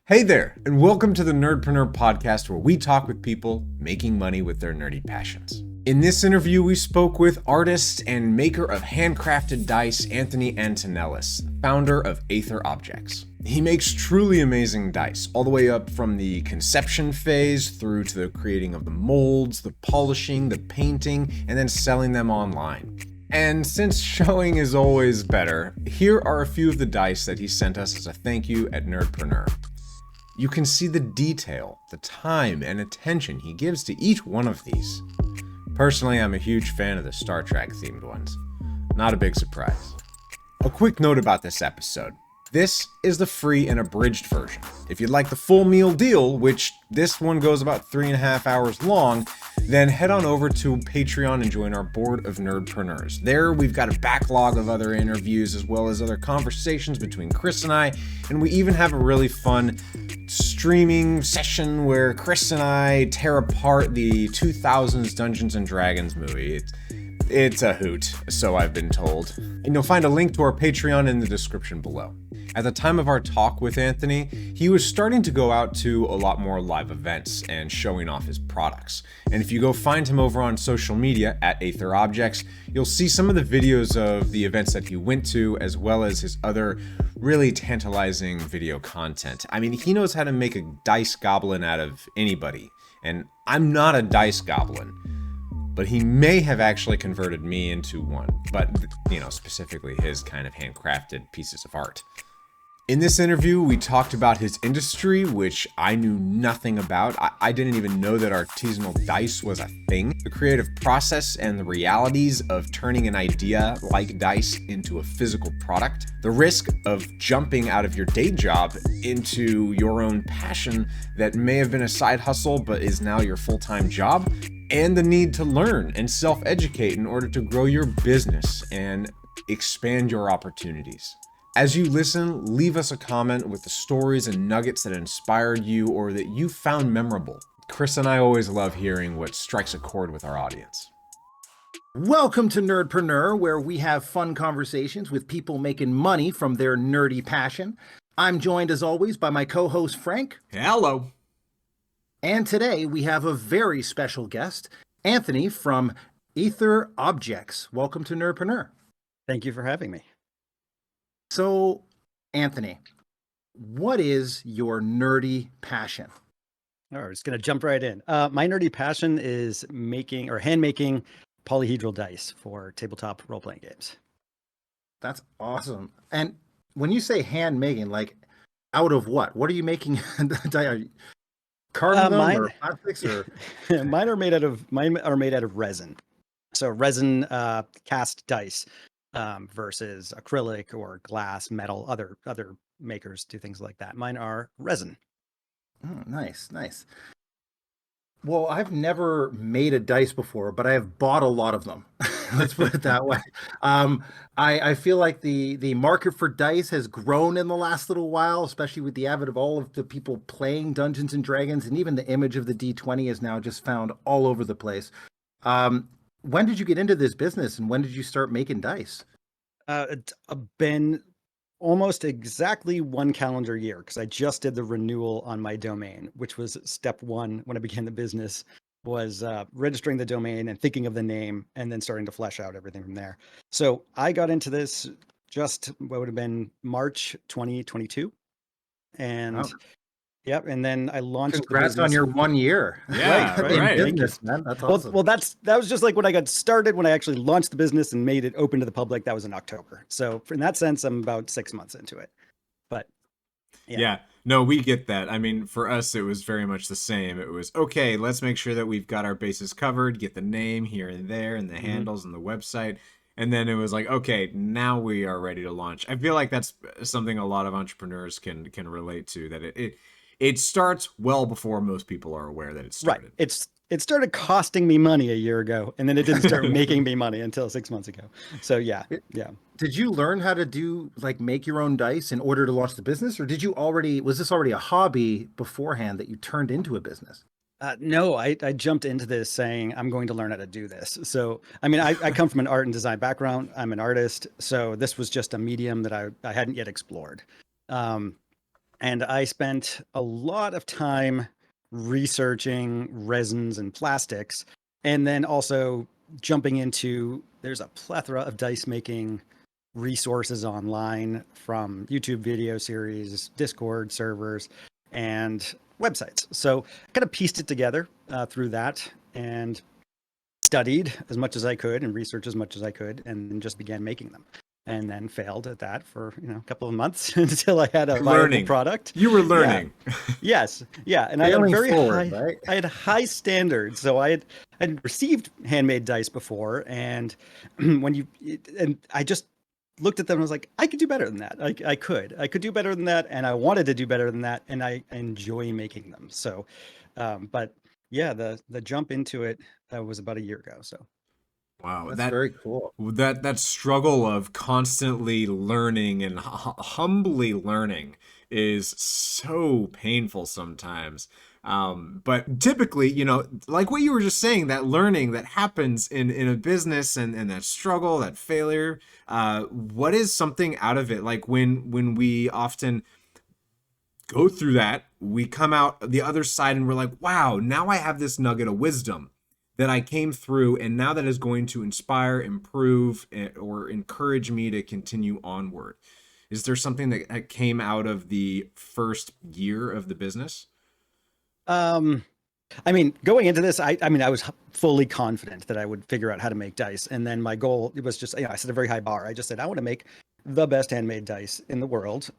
Hey there, and welcome to the Nerdpreneur podcast where we talk with people making money with their nerdy passions. In this interview, we spoke with artist and maker of handcrafted dice, Anthony Antonellis, founder of Aether Objects. He makes truly amazing dice, all the way up from the conception phase through to the creating of the molds, the polishing, the painting, and then selling them online. And since showing is always better, here are a few of the dice that he sent us as a thank you at Nerdpreneur. You can see the detail, the time, and attention he gives to each one of these. Personally, I'm a huge fan of the Star Trek themed ones. Not a big surprise. A quick note about this episode. This is the free and abridged version. If you'd like the full meal deal, which this one goes about 3.5 hours long, then head on over to Patreon and join our board of Nerdpreneurs. There, we've got a backlog of other interviews as well as other conversations between Chris and I, and we even have a really fun streaming session where Chris and I tear apart the 2000s Dungeons & Dragons movie. It's a hoot, so I've been told. And you'll find a link to our Patreon in the description below. At the time of our talk with Anthony, he was starting to go out to a lot more live events and showing off his products. And if you go find him over on social media at Aether Objects, you'll see some of the videos of the events that he went to, as well as his other really tantalizing video content. I mean, he knows how to make a dice goblin out of anybody. And I'm not a dice goblin, but he may have actually converted me into one, but, specifically his kind of handcrafted pieces of art. In this interview, we talked about his industry, which I knew nothing about. I didn't even know that artisanal dice was a thing. The creative process and the realities of turning an idea like dice into a physical product. The risk of jumping out of your day job into your own passion that may have been a side hustle but is now your full-time job. And the need to learn and self-educate in order to grow your business and expand your opportunities. As you listen, leave us a comment with the stories and nuggets that inspired you or that you found memorable. Chris and I always love hearing what strikes a chord with our audience. Welcome to Nerdpreneur, where we have fun conversations with people making money from their nerdy passion. I'm joined, as always, by my co-host, Frank. Hello. And today we have a very special guest, Anthony from Aether Objects. Welcome to Nerdpreneur. Thank you for having me. So, Anthony, what is your nerdy passion? All right, just going to jump right in. My nerdy passion is making or hand making polyhedral dice for tabletop role-playing games. That's awesome. And when you say hand making, like out of what? What are you making? Are you carving them or plastics or? Mine are made out of resin. So resin cast dice. Versus acrylic or glass, metal, other makers do things like that. Mine are resin. Oh, nice. Well, I've never made a dice before, but I have bought a lot of them. Let's put it that way. I feel like the market for dice has grown in the last little while, especially with the advent of all of the people playing Dungeons and Dragons, and even the image of the D20 is now just found all over the place. When did you get into this business, and when did you start making dice? It's been almost exactly 1 calendar year because I just did the renewal on my domain, which was step one when I began the business, was registering the domain and thinking of the name and then starting to flesh out everything from there. So I got into this just what would have been March 2022. And yep, and then I launched. Congrats on your 1 year. Yeah, right. Business, man. That's awesome. Well, that was just like when I got started. When I actually launched the business and made it open to the public, that was in October. So in that sense, I'm about 6 months into it. But yeah, no, we get that. I mean, for us, it was very much the same. It was, okay, let's make sure that we've got our bases covered, get the name here and there and the handles and the website. And then it was like, okay, now we are ready to launch. I feel like that's something a lot of entrepreneurs can relate to, that it starts well before most people are aware that it started. Right. It started costing me money a year ago, and then it didn't start making me money until 6 months ago. So yeah. Did you learn how to make your own dice in order to launch the business, or was this already a hobby beforehand that you turned into a business? No, I jumped into this saying I'm going to learn how to do this. So, I mean, I come from an art and design background. I'm an artist. So this was just a medium that I hadn't yet explored. And I spent a lot of time researching resins and plastics, and then also jumping into, there's a plethora of dice making resources online, from YouTube video series, Discord servers, and websites. So I kind of pieced it together through that, and studied as much as I could and researched as much as I could, and then just began making them. And then failed at that for a couple of months until I had a viable product. You were learning. Yeah. Yes, yeah, and Failing I had forward, right? I had high standards. So I had received handmade dice before, and I just looked at them and was like, I could do better than that. I could do better than that, and I wanted to do better than that, and I enjoy making them. So, but yeah, the jump into it was about a year ago. So. Wow, That's very cool. That struggle of constantly learning and humbly learning is so painful sometimes. But typically, like what you were just saying, that learning that happens in a business, and that struggle, that failure, what is something out of it? Like when we often go through that, we come out the other side and we're like, wow, now I have this nugget of wisdom that I came through, and now that is going to inspire, improve, or encourage me to continue onward. Is there something that came out of the first year of the business? I mean, going into this, I was fully confident that I would figure out how to make dice. And then my goal, it was just, I set a very high bar. I just said, I want to make the best handmade dice in the world,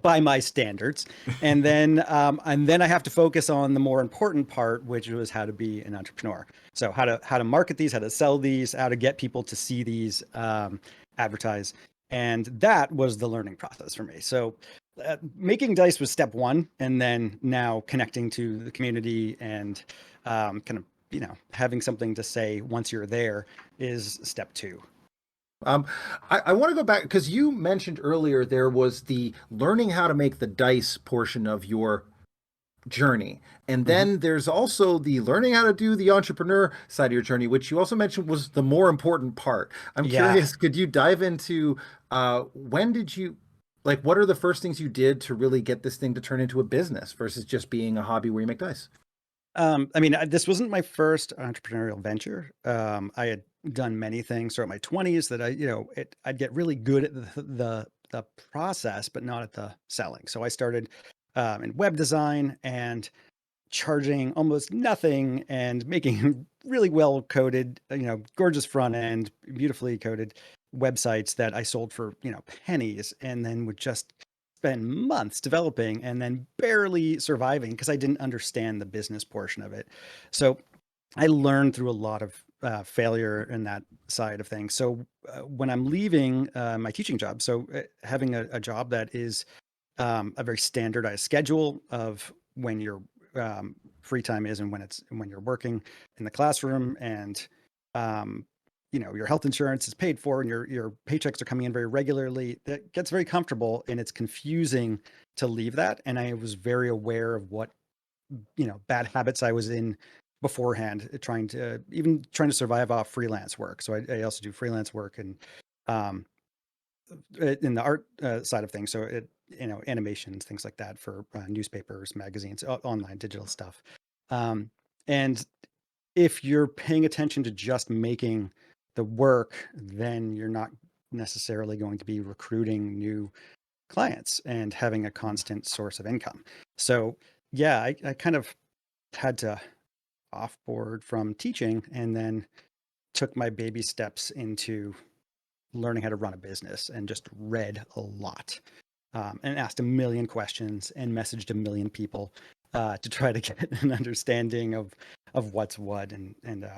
by my standards. And then I have to focus on the more important part, which was how to be an entrepreneur. So how to market these, how to sell these, how to get people to see these, advertise. And that was the learning process for me. So making dice was step one, and then now connecting to the community and kind of having something to say once you're there is step two. I want to go back because you mentioned earlier there was the learning how to make the dice portion of your journey, and then there's also the learning how to do the entrepreneur side of your journey, which you also mentioned was the more important part. I'm curious, could you dive into when did you, like, what are the first things you did to really get this thing to turn into a business versus just being a hobby where you make dice? I mean, this wasn't my first entrepreneurial venture. I had done many things throughout my 20s that I'd get really good at the process, but not at the selling. So I started in web design and charging almost nothing and making really well coded, gorgeous front end, beautifully coded websites that I sold for, pennies, and then would just spend months developing and then barely surviving because I didn't understand the business portion of it. So I learned through a lot of failure in that side of things. So when I'm leaving my teaching job, so having a job that is a very standardized schedule of when your free time is and when you're working in the classroom, and your health insurance is paid for and your paychecks are coming in very regularly, that gets very comfortable, and it's confusing to leave that. And I was very aware of what bad habits I was in beforehand, trying to survive off freelance work. So I also do freelance work and in the art side of things. So animations, things like that for newspapers, magazines, online digital stuff. And if you're paying attention to just making the work, then you're not necessarily going to be recruiting new clients and having a constant source of income. So yeah, I kind of had to offboard from teaching, and then took my baby steps into learning how to run a business, and just read a lot, and asked a million questions and messaged a million people to try to get an understanding of what's what. And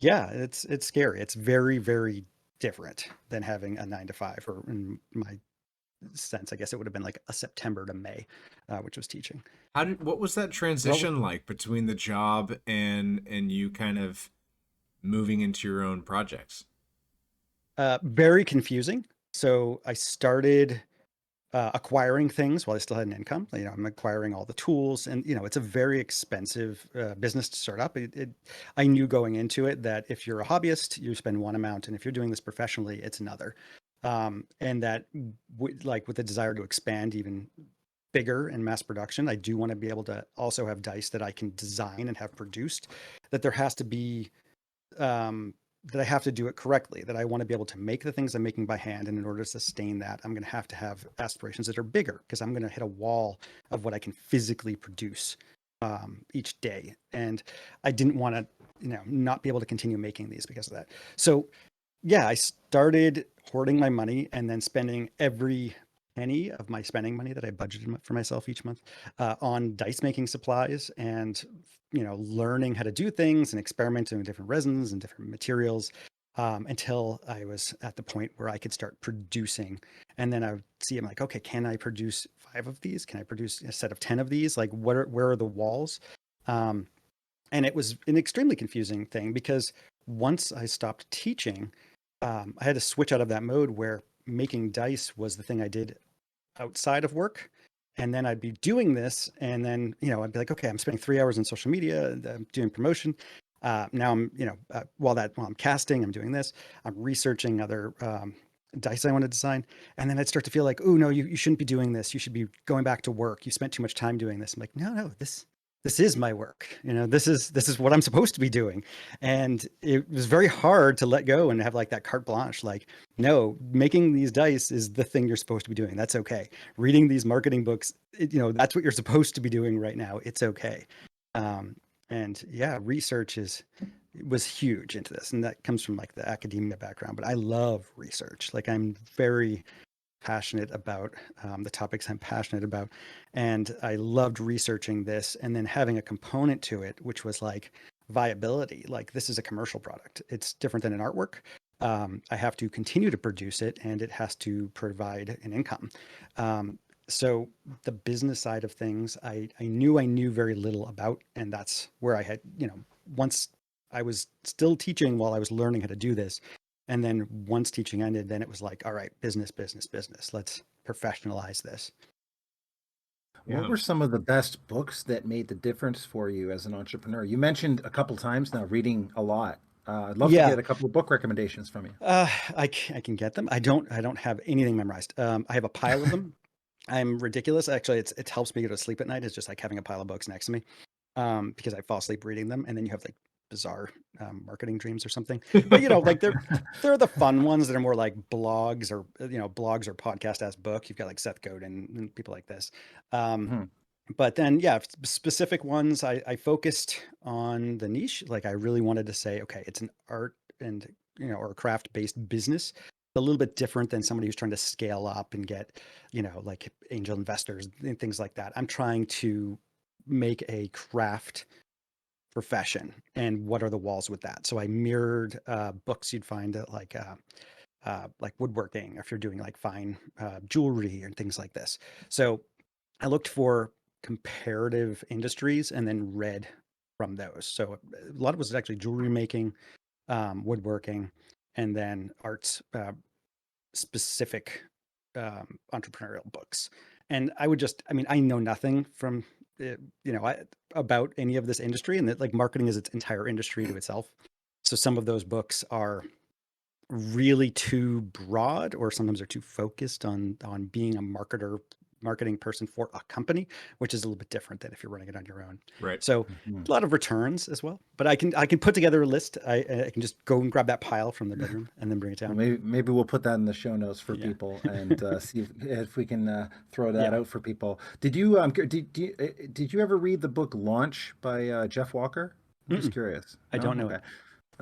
yeah, it's scary. It's very, very different than having a 9 to 5, or in my sense, I guess it would have been like a September to May, which was teaching. What was that transition like between the job and you kind of moving into your own projects? Very confusing. So I started acquiring things while I still had an income. I'm acquiring all the tools, and it's a very expensive business to start up. I knew going into it that if you're a hobbyist, you spend one amount, and if you're doing this professionally, it's another. And that, with the desire to expand even bigger in mass production, I do want to be able to also have dice that I can design and have produced, that there has to be, that I have to do it correctly, that I want to be able to make the things I'm making by hand. And in order to sustain that, I'm going to have aspirations that are bigger, because I'm going to hit a wall of what I can physically produce each day. And I didn't want to, not be able to continue making these because of that. So yeah, I started hoarding my money and then spending every penny of my spending money that I budgeted for myself each month on dice making supplies, and learning how to do things and experimenting with different resins and different materials, until I was at the point where I could start producing. And then I would see, I'm like, okay, can I produce 5 of these? Can I produce a set of 10 of these? Like, where are the walls? And it was an extremely confusing thing, because once I stopped teaching, I had to switch out of that mode where making dice was the thing I did outside of work. And then I'd be doing this, and then, I'd be like, okay, I'm spending 3 hours on social media, I'm doing promotion. Now I'm, while I'm casting, I'm doing this, I'm researching other dice I want to design. And then I'd start to feel like, oh no, you shouldn't be doing this. You should be going back to work. You spent too much time doing this. I'm like, no, this is my work. This is what I'm supposed to be doing. And it was very hard to let go and have like that carte blanche. Like, no, making these dice is the thing you're supposed to be doing. That's okay. Reading these marketing books, that's what you're supposed to be doing right now. It's okay. And yeah, research was huge into this. And that comes from like the academia background, but I love research. Like, I'm very passionate about the topics I'm passionate about. And I loved researching this, and then having a component to it, which was like viability. Like, this is a commercial product. It's different than an artwork. I have to continue to produce it, and it has to provide an income. So the business side of things, I knew very little about. And that's where I had, once I was still teaching while I was learning how to do this. And then once teaching ended, then it was like, all right, business. Let's professionalize this. What were some of the best books that made the difference for you as an entrepreneur? You mentioned a couple times now reading a lot. I'd love to get a couple of book recommendations from you. I can get them. I don't have anything memorized. I have a pile of them. I'm ridiculous. Actually, it helps me go to sleep at night. It's just like having a pile of books next to me, because I fall asleep reading them, and then you have like bizarre marketing dreams or something. But like they're the fun ones that are more like blogs or podcast as book. You've got like Seth Godin and people like this. But then specific ones, I focused on the niche. Like, I really wanted to say, okay, it's an art and or craft based business. A little bit different than somebody who's trying to scale up and get like angel investors and things like that. I'm trying to make a craft profession, and what are the walls with that? So I mirrored books you'd find at like woodworking, if you're doing like fine jewelry and things like this. So I looked for comparative industries and then read from those. So a lot of it was actually jewelry making, woodworking, and then arts specific entrepreneurial books. And I know nothing from about any of this industry, and that like marketing is its entire industry to itself. So some of those books are really too broad, or sometimes they're too focused on being a marketing person for a company, which is a little bit different than if you're running it on your own. Right. So a lot of returns as well. But I can put together a list. I can just go and grab that pile from the bedroom and then bring it down. Maybe we'll put that in the show notes for people, and see if we can throw that out for people. Did you ever read the book Launch by Jeff Walker? I'm just curious. I don't know it.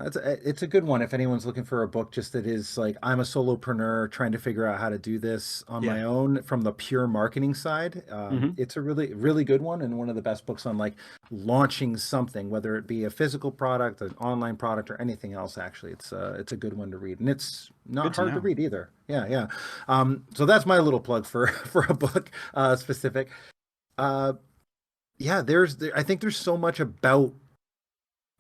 It's a good one if anyone's looking for a book just that is like, I'm a solopreneur trying to figure out how to do this on my own from the pure marketing side. It's a really, really good one, and one of the best books on like launching something, whether it be a physical product, an online product, or anything else. Actually, it's a good one to read, and it's not hard to read either. Yeah. So that's my little plug for a book specific. I think there's so much about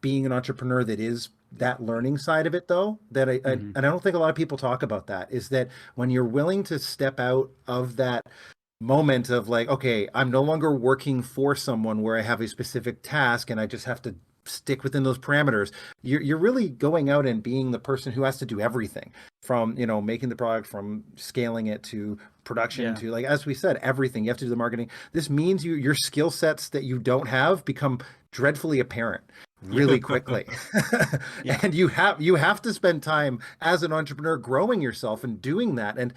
being an entrepreneur that is that learning side of it, though, that and I don't think a lot of people talk about that, is that when you're willing to step out of that moment of like, okay, I'm no longer working for someone where I have a specific task and I just have to stick within those parameters, you're really going out and being the person who has to do everything. from, making the product, from scaling it to production, Yeah. to, like, as we said, everything. You have to do the marketing. This means your skill sets that you don't have become dreadfully apparent really quickly. Yeah. And you have to spend time as an entrepreneur growing yourself and doing that. And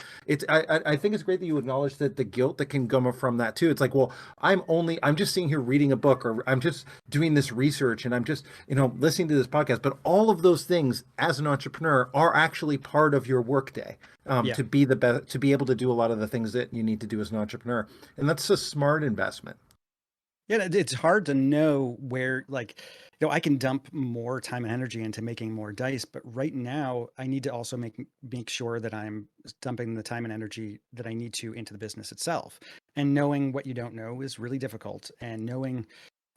I think it's great that you acknowledge that the guilt that can come from that too. It's like, well, I'm just sitting here reading a book, or I'm just doing this research, and I'm just, listening to this podcast. But all of those things as an entrepreneur are actually part of your workday. Yeah. To be the best, to be able to do a lot of the things that you need to do as an entrepreneur. And that's a smart investment. Yeah, it's hard to know where, like, I can dump more time and energy into making more dice, but right now I need to also make sure that I'm dumping the time and energy that I need to into the business itself. And knowing what you don't know is really difficult. And knowing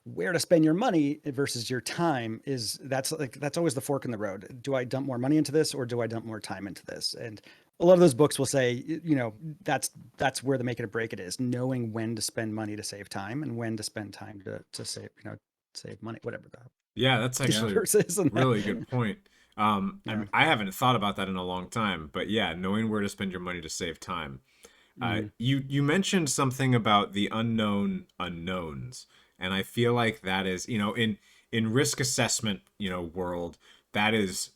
where to spend your money versus your time that's always the fork in the road. Do I dump more money into this, or do I dump more time into this? And a lot of those books will say, that's where the make it or break it is, knowing when to spend money to save time and when to spend time to save, save money, whatever the Yeah, that's actually verse is. a really good point. I Yeah. mean, I haven't thought about that in a long time, but yeah, knowing where to spend your money to save time. You mentioned something about the unknown unknowns, and I feel like that is, in risk assessment, world, that is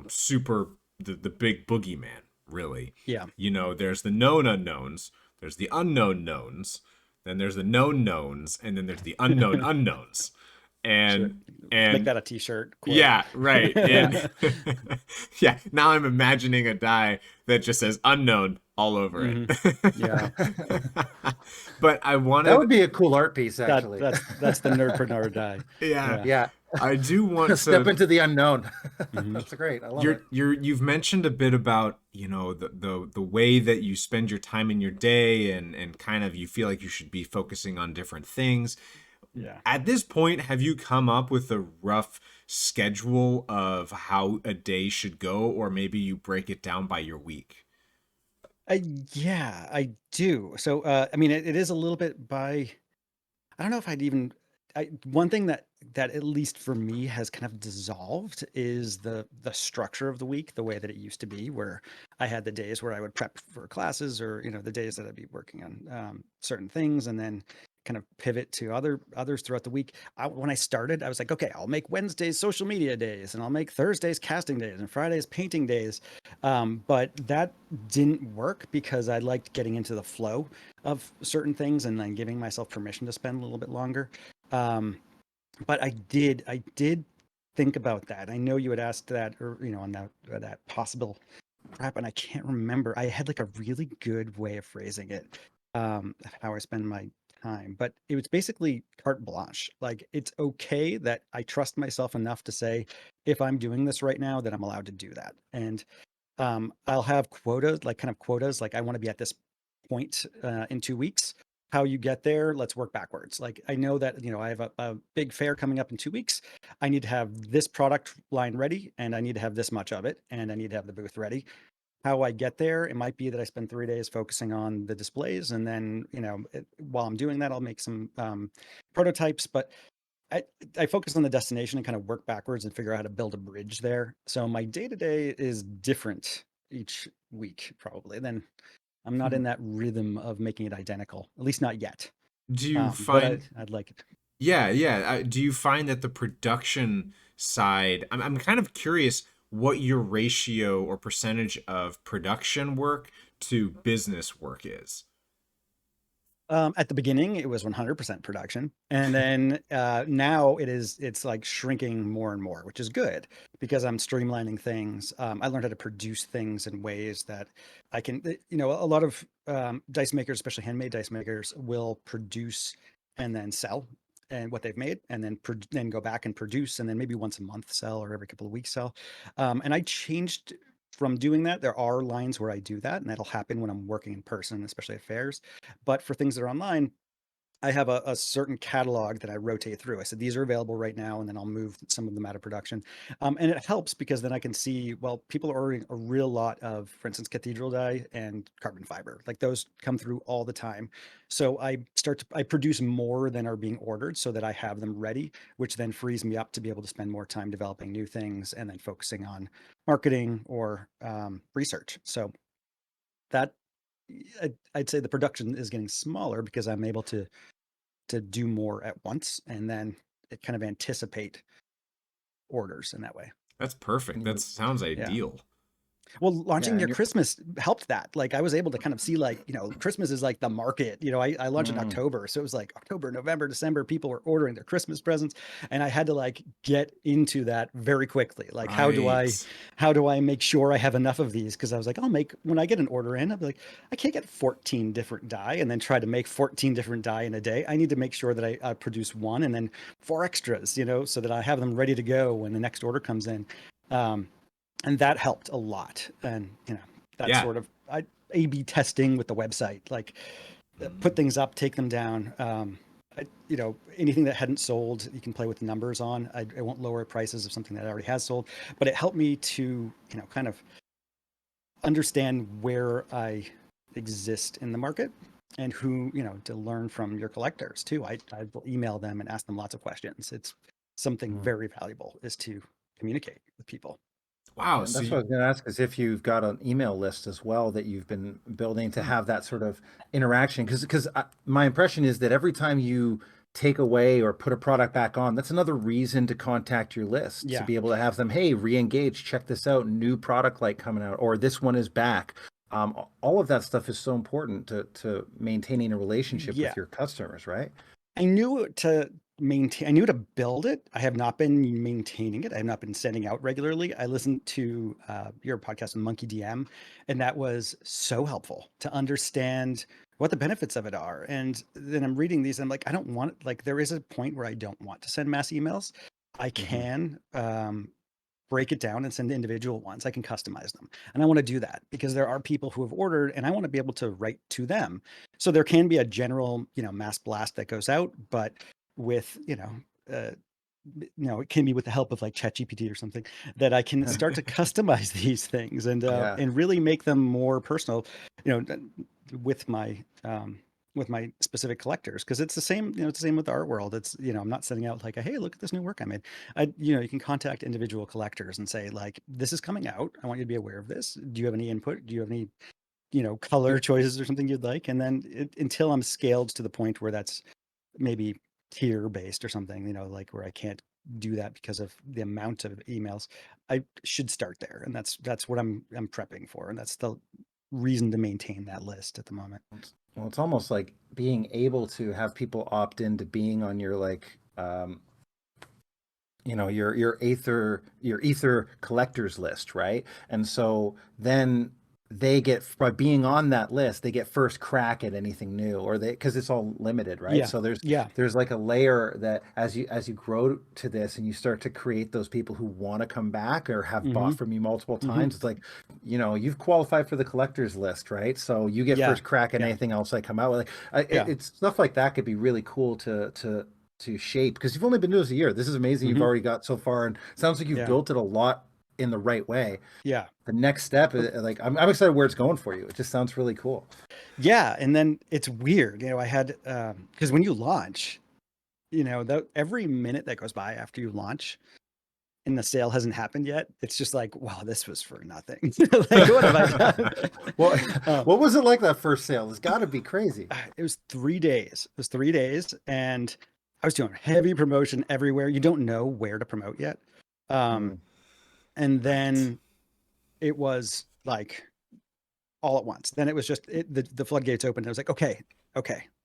super the big boogeyman, really. Yeah. There's the known unknowns, there's the unknown knowns, then there's the known knowns, and then there's the unknown unknowns. Sure. And Make that a t-shirt quote. yeah, right. And yeah, now I'm imagining a die that just says unknown all over it. Yeah. But I wanted That would be a cool art piece, actually. That's the Nerdpreneur die. Yeah. I do want to Step into the unknown. That's great. I love it. You've mentioned a bit about, the way that you spend your time in your day, and kind of you feel like you should be focusing on different things. Yeah. At this point, have you come up with a rough schedule of how a day should go, or maybe you break it down by your week? Yeah, I do. So, I mean, it is a little bit by, I don't know if one thing that at least for me has kind of dissolved is the structure of the week, the way that it used to be, where I had the days where I would prep for classes, or, the days that I'd be working on certain things, and then kind of pivot to others throughout the week. When I started, I was like, okay, I'll make Wednesdays social media days, and I'll make Thursdays casting days, and Fridays painting days. But that didn't work because I liked getting into the flow of certain things and then giving myself permission to spend a little bit longer. But I did think about that. I know you had asked that, or, on that possible prep, and I can't remember. I had like a really good way of phrasing it, how I spend my time, but it was basically carte blanche. Like, it's okay that I trust myself enough to say, if I'm doing this right now, then I'm allowed to do that. And I'll have quotas, like I want to be at this point in 2 weeks. How you get there, let's work backwards. Like, I know that, I have a big fair coming up in 2 weeks. I need to have this product line ready, and I need to have this much of it, and I need to have the booth ready. How I get there, it might be that I spend 3 days focusing on the displays, and then, while I'm doing that, I'll make some prototypes. But I focus on the destination and kind of work backwards and figure out how to build a bridge there. So my day-to-day is different each week, probably. Then I'm not in that rhythm of making it identical, at least not yet. Do you But find I'd like it. Yeah. Do you find that the production side, I'm kind of curious what your ratio or percentage of production work to business work is? At the beginning, it was 100% production, and then now it's like shrinking more and more, which is good because I'm streamlining things. I learned how to produce things in ways that I can. A lot of dice makers, especially handmade dice makers, will produce and then sell and what they've made, and then go back and produce, and then maybe once a month sell, or every couple of weeks sell. And I changed from doing that. There are lines where I do that, and that'll happen when I'm working in person, especially at fairs. But for things that are online, I have a certain catalog that I rotate through. I said, these are available right now, and then I'll move some of them out of production. And it helps because then I can see, well, people are ordering a real lot of, for instance, cathedral dye and carbon fiber. Like those come through all the time. So I produce more than are being ordered so that I have them ready, which then frees me up to be able to spend more time developing new things and then focusing on marketing or research. So that I'd say the production is getting smaller because I'm able to do more at once, and then it kind of anticipate orders in that way. That's perfect. That sounds ideal. Well, launching Yeah, near and Christmas helped that. Like I was able to kind of see like, Christmas is like the market, I launched in Mm. October. So it was like October, November, December, people were ordering their Christmas presents. And I had to like get into that very quickly. Like, how do I make sure I have enough of these? Cause I was like, when I get an order in, I'll be like, I can't get 14 different dye and then try to make 14 different dye in a day. I need to make sure that I produce one and then 4 extras, so that I have them ready to go when the next order comes in. And that helped a lot. And, that sort of A/B testing with the website, like put things up, take them down. Anything that hadn't sold, you can play with the numbers on. I won't lower prices of something that already has sold, but it helped me to, kind of understand where I exist in the market and who, to learn from your collectors too. I will email them and ask them lots of questions. It's something very valuable is to communicate with people. Wow. And that's what I was going to ask, is if you've got an email list as well that you've been building to have that sort of interaction. Because my impression is that every time you take away or put a product back on, that's another reason to contact your list, to be able to have them, hey, re-engage, check this out, new product like coming out, or this one is back. All of that stuff is so important to maintaining a relationship with your customers, right? I knew to build it. I have not been maintaining it. I have not been sending out regularly. I listened to your podcast with Monkey DM, and that was so helpful to understand what the benefits of it are. And then I'm reading these, and I'm like, I don't want, like, there is a point where I don't want to send mass emails. I can break it down and send individual ones. I can customize them. And I want to do that because there are people who have ordered and I want to be able to write to them. So there can be a general, mass blast that goes out, but with, it can be with the help of like ChatGPT or something that I can start to customize these things and really make them more personal, with my specific collectors. Cause it's the same, it's the same with the art world. It's, I'm not sending out like, hey, look at this new work I made. You can contact individual collectors and say like, this is coming out. I want you to be aware of this. Do you have any input? Do you have any, color choices or something you'd like? And then until I'm scaled to the point where that's maybe tier based or something, like where I can't do that because of the amount of emails, I should start there. And that's what I'm prepping for. And that's the reason to maintain that list at the moment. Well, it's almost like being able to have people opt into being on your your Aether collectors list, right? And so then they get, by being on that list, they get first crack at anything new, or because it's all limited, right? Yeah. So there's like a layer that as you grow to this and you start to create those people who want to come back or have bought from you multiple times, it's like, you've qualified for the collectors list, right? So you get first crack at anything else I come out with. It's stuff like that could be really cool to shape, because you've only been doing this a year. This is amazing. You've already got so far, and it sounds like you've built it a lot in the right way. Yeah. The next step is like, I'm excited where it's going for you. It just sounds really cool. Yeah. And then it's weird, I had, because when you launch, every minute that goes by after you launch and the sale hasn't happened yet, it's just like, wow, this was for nothing. Like, what have I done? Well, what was it like that first sale? It's got to be crazy. It was 3 days. It was 3 days, and I was doing heavy promotion everywhere. You don't know where to promote yet. And then it was like all at once. Then it was just the floodgates opened. I was like, okay,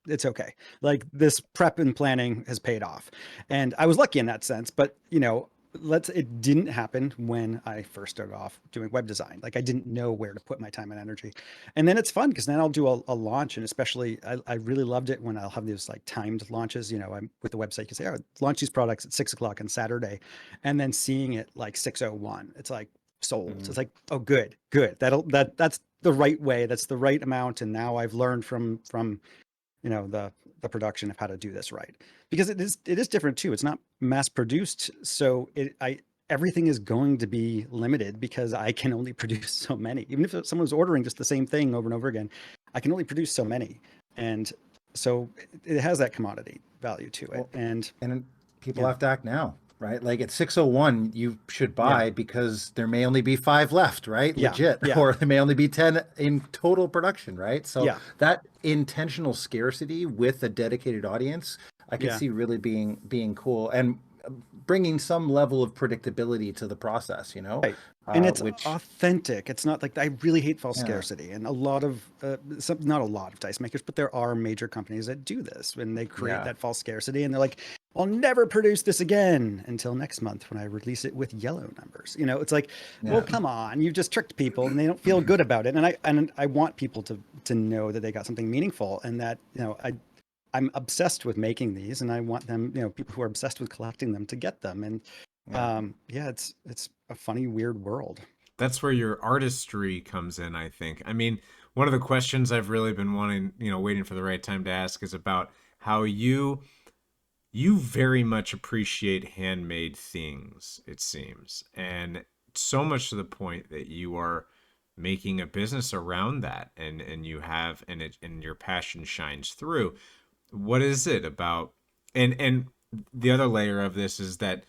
it's okay. Like this prep and planning has paid off. And I was lucky in that sense, but it didn't happen when I first started off doing web design. Like I didn't know where to put my time and energy. And then it's fun because then I'll do a launch, and especially I really loved it when I'll have these like timed launches. I'm with the website, you can say, launch these products at 6:00 on Saturday, and then seeing it like 6:01, it's like sold. So it's like, oh, good. That's the right way. That's the right amount. And now I've learned from the the production of how to do this right, because it is different too. It's not mass produced, so everything is going to be limited because I can only produce so many. Even if someone's ordering just the same thing over and over again, I can only produce so many, and so it has that commodity value to it. Well, and people have to act now, right? Like at 6:01, you should buy because there may only be 5 left, right? Legit. Or there may only be 10 in total production, right? So that intentional scarcity with a dedicated audience, I could see really being cool and bringing some level of predictability to the process, you know? Right. And it's authentic. It's not like, I really hate false scarcity. And a lot of, not a lot of dice makers, but there are major companies that do this when they create that false scarcity. And they're like, I'll never produce this again until next month when I release it with yellow numbers. You know, it's like, well, come on, you've just tricked people and they don't feel good about it. And I want people to know that they got something meaningful, and that, you know, I'm obsessed with making these, and I want them, you know, people who are obsessed with collecting them to get them. And it's a funny, weird world. That's where your artistry comes in, I think. I mean, one of the questions I've really been wanting, you know, waiting for the right time to ask is about how you very much appreciate handmade things, it seems. And so much to the point that you are making a business around that, and you have, and your passion shines through. What is it about, and the other layer of this is that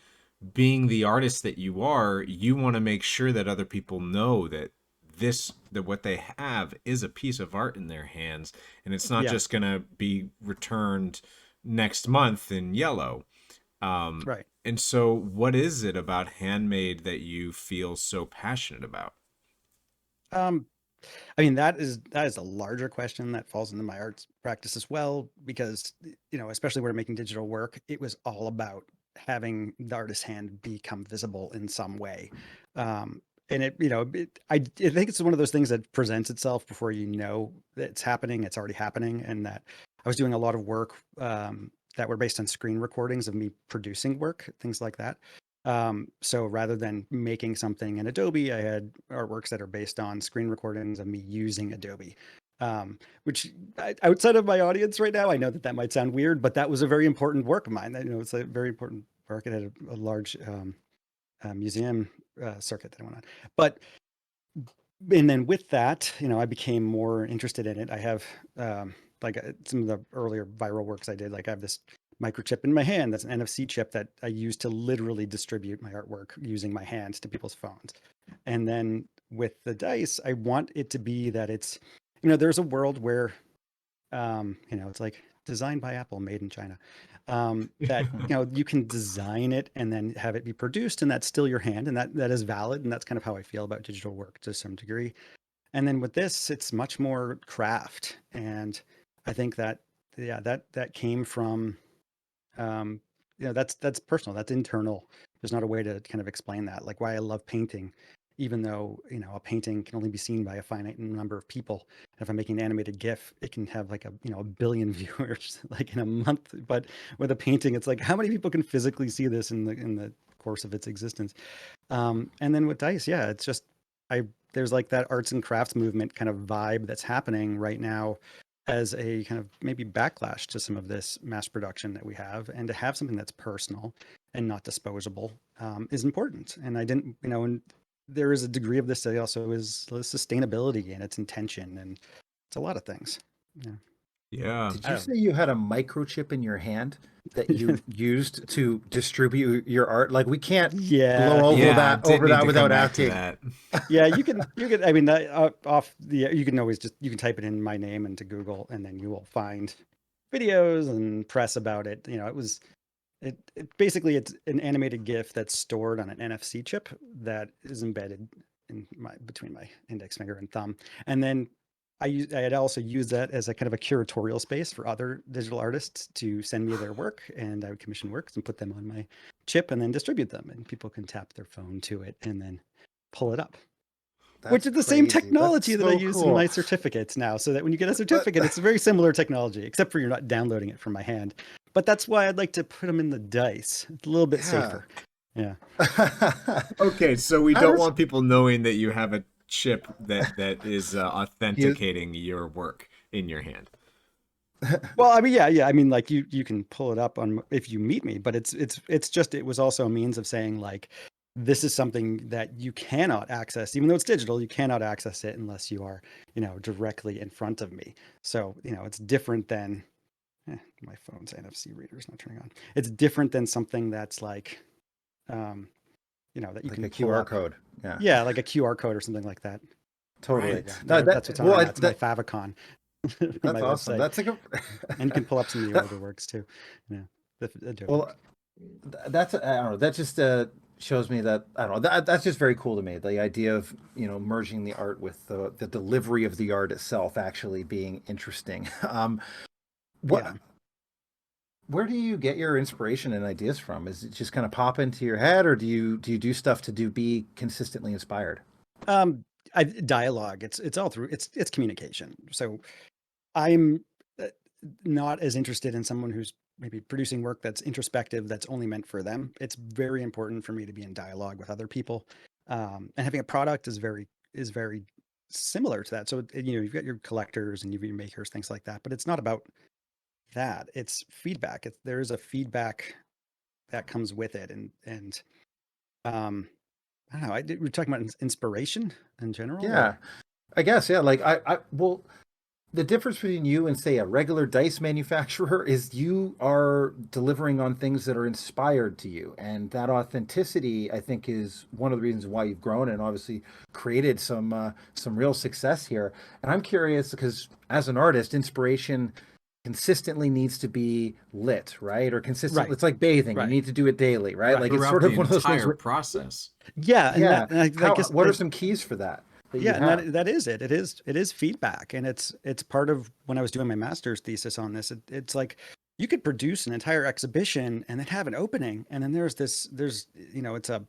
being the artist that you are, you want to make sure that other people know that what they have is a piece of art in their hands, and it's not just going to be returned next month in yellow. Right. And so what is it about handmade that you feel so passionate about? I mean, that is a larger question that falls into my arts practice as well, because, you know, especially when I'm making digital work, it was all about having the artist's hand become visible in some way. And it, you know, I think it's one of those things that presents itself before you know that it's happening. It's already happening. And that I was doing a lot of work that were based on screen recordings of me producing work, things like that. So rather than making something in Adobe, I had artworks that are based on screen recordings of me using Adobe, which outside of my audience right now, I know that might sound weird, but that was a very important work of mine. You know, it's a very important work. It had a large museum circuit that I went on. But, and then with that, you know, I became more interested in it. I have some of the earlier viral works I did, like I have this microchip in my hand that's an NFC chip that I use to literally distribute my artwork using my hands to people's phones. And then with the dice, I want it to be that it's, you know, there's a world where, you know, it's like designed by Apple, made in China. That, you know, you can design it and then have it be produced, and that's still your hand, and that is valid. And that's kind of how I feel about digital work to some degree. And then with this, it's much more craft. And I think that, that came from, you know, that's personal, that's internal. There's not a way to kind of explain that, like why I love painting, even though, you know, a painting can only be seen by a finite number of people. And if I'm making an animated GIF, it can have like a billion viewers like in a month. But with a painting, it's like, how many people can physically see this in the course of its existence? And then with dice, it's just, there's like that arts and crafts movement kind of vibe that's happening right now, as a kind of maybe backlash to some of this mass production that we have. And to have something that's personal and not disposable is important. And I didn't, you know, and there is a degree of this that also is sustainability and its intention, and it's a lot of things. Yeah. Did you say you had a microchip in your hand that you used to distribute your art? Like, we can't blow over that without asking. Yeah, you can. I mean, you can always you can type it in my name into Google, and then you will find videos and press about it. You know, it basically, it's an animated GIF that's stored on an NFC chip that is embedded in between my index finger and thumb, and then I had also used that as a kind of a curatorial space for other digital artists to send me their work, and I would commission works and put them on my chip and then distribute them, and people can tap their phone to it and then pull it up. Which is the same technology that I use in my certificates now, so that when you get a certificate, it's a very similar technology, except for you're not downloading it from my hand. But that's why I'd like to put them in the dice. It's a little bit safer. Yeah. Okay, so we don't want people knowing that you have a chip that is authenticating your work in your hand. Well, I mean, yeah. I mean, like you can pull it up on if you meet me, but it was also a means of saying like, this is something that you cannot access, even though it's digital, you cannot access it unless you are, directly in front of me. So, it's different than my phone's NFC reader is not turning on. It's different than something that's like, that you Like can a pull QR up. code. Yeah, like a QR code or something like that. Totally. Right. Yeah, that's what's on right now. It's my favicon. That's My awesome. website. That's like And you can pull up some of the that, older works too. The Adobe. well, that's I don't know. That just shows me that I don't know. That's just very cool to me. The idea of merging the art with the delivery of the art itself actually being interesting. What? Yeah. Where do you get your inspiration and ideas from? Is it just kind of pop into your head, or do you do stuff to be consistently inspired? Dialogue. It's all through. It's communication. So I'm not as interested in someone who's maybe producing work that's introspective, that's only meant for them. It's very important for me to be in dialogue with other people, and having a product is very similar to that. So you've got your collectors and you've got your makers, things like that. But it's not about that. It's feedback. There is a feedback that comes with it, and I don't know. We're talking about inspiration in general. Yeah, or- I guess. Yeah, like well, the difference between you and say a regular dice manufacturer is you are delivering on things that are inspired to you, and that authenticity, I think, is one of the reasons why you've grown and obviously created some real success here. And I'm curious because as an artist, inspiration consistently needs to be lit, right? Or consistent. Right. It's like bathing; Right. you need to do it daily, right? Like it's Throughout sort of the one of those things. entire process. Yeah, and Yeah. I guess What are some keys for that? yeah, and that is it. It is feedback, and it's part of when I was doing my master's thesis on this. It's like you could produce an entire exhibition and then have an opening, and then there's it's a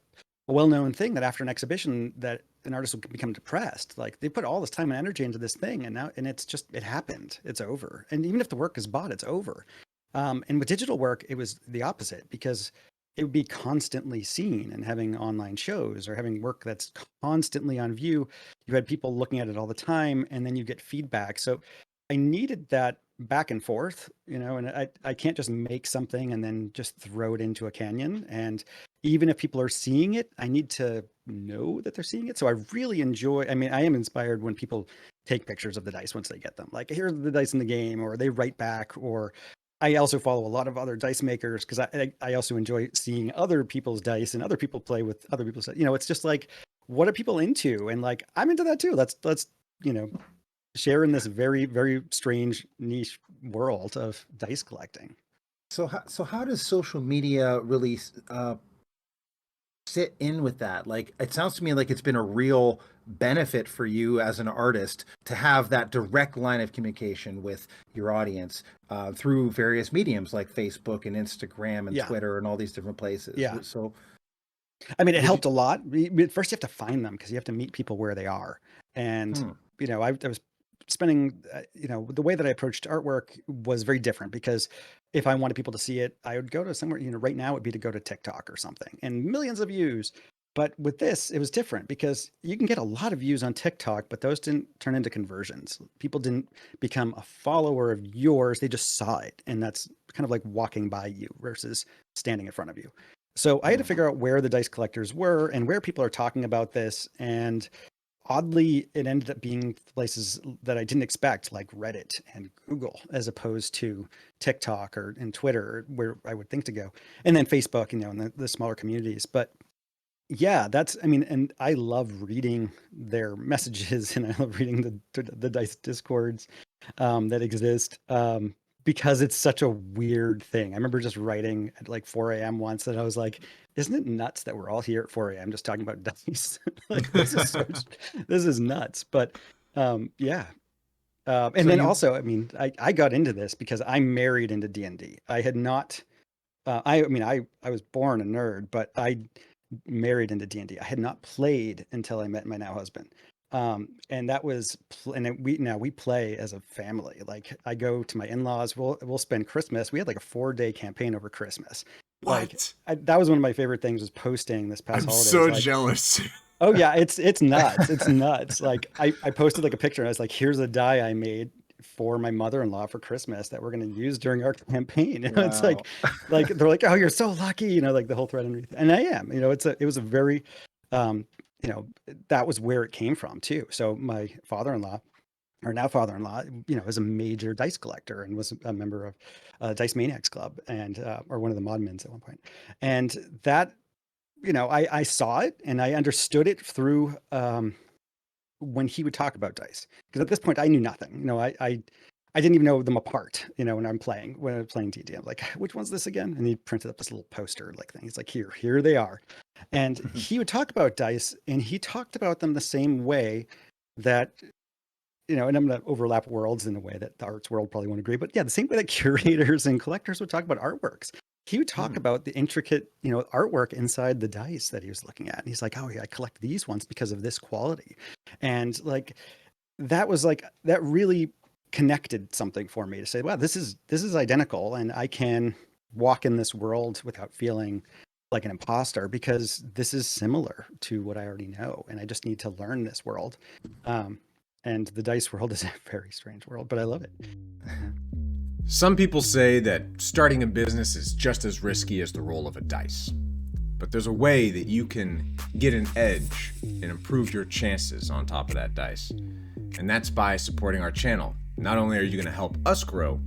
well-known thing that after an exhibition that an artist will become depressed. Like they put all this time and energy into this thing, and it happened. It's over, and even if the work is bought, it's over. And with digital work, it was the opposite because it would be constantly seen, and having online shows or having work that's constantly on view, you had people looking at it all the time, and then you get feedback. So I needed that back and forth, and I can't just make something and then just throw it into a canyon. And even if people are seeing it, I need to know that they're seeing it. So I really enjoy, I mean, I am inspired when people take pictures of the dice once they get them. Like, here's the dice in the game, or they write back, or I also follow a lot of other dice makers because I also enjoy seeing other people's dice and other people play with other people's. It's just like, what are people into? And like, I'm into that too. Let's share in this very, very strange niche world of dice collecting. So how does social media really sit in with that? Like, it sounds to me like it's been a real benefit for you as an artist to have that direct line of communication with your audience through various mediums like Facebook and Instagram and Twitter and all these different places. Yeah. So, I mean, it helped a lot. First, you have to find them because you have to meet people where they are. And, I was spending, the way that I approached artwork was very different because if I wanted people to see it, I would go to somewhere, right now it would be to go to TikTok or something and millions of views. But with this, it was different because you can get a lot of views on TikTok, but those didn't turn into conversions. People didn't become a follower of yours. They just saw it. And that's kind of like walking by you versus standing in front of you. So I had to figure out where the dice collectors were and where people are talking about this. And oddly, it ended up being places that I didn't expect, like Reddit and Google, as opposed to TikTok and Twitter, where I would think to go. And then Facebook, and the smaller communities. But yeah, and I love reading their messages and I love reading the dice discords that exist because it's such a weird thing. I remember just writing at like 4 a.m. once that I was like, isn't it nuts that we're all here at 4 a.m. just talking about dice? Like this is nuts. But yeah. And then also, I got into this because I'm married into D&D. I had not, I was born a nerd, but I married into D&D. I had not played until I met my now husband. And that was, we play as a family. Like I go to my in-laws, we'll spend Christmas. We had like a 4-day campaign over Christmas. What? Like that was one of my favorite things was posting this past holiday. I'm so jealous. Oh yeah, it's nuts. It's nuts. Like I posted like a picture and I was like, here's a die I made for my mother-in-law for Christmas that we're going to use during our campaign. You know, it's Wow. like they're like, oh, you're so lucky, you know, like the whole thread underneath. And I am, you know, it was a very, you know, that was where it came from too. So my father-in-law, or now father-in-law, you know, is a major dice collector and was a member of Dice Maniacs Club and or one of the Modmins at one point. And that, you know, I saw it and I understood it through when he would talk about dice, because at this point I knew nothing. You know, I didn't even know them apart. You know, when I'm playing D&D, I'm like, which one's this again? And he printed up this little poster like thing. He's like, here they are. And he would talk about dice, and he talked about them the same way that, you know, and I'm going to overlap worlds in a way that the arts world probably won't agree, but yeah, the same way that curators and collectors would talk about artworks. He would talk about the intricate, you know, artwork inside the dice that he was looking at. And he's like, oh yeah, I collect these ones because of this quality. And like, that was like, that really connected something for me to say, wow, this is identical. And I can walk in this world without feeling like an imposter, because this is similar to what I already know. And I just need to learn this world. And the dice world is a very strange world, but I love it. Some people say that starting a business is just as risky as the roll of a dice. But there's a way that you can get an edge and improve your chances on top of that dice. And that's by supporting our channel. Not only are you going to help us grow,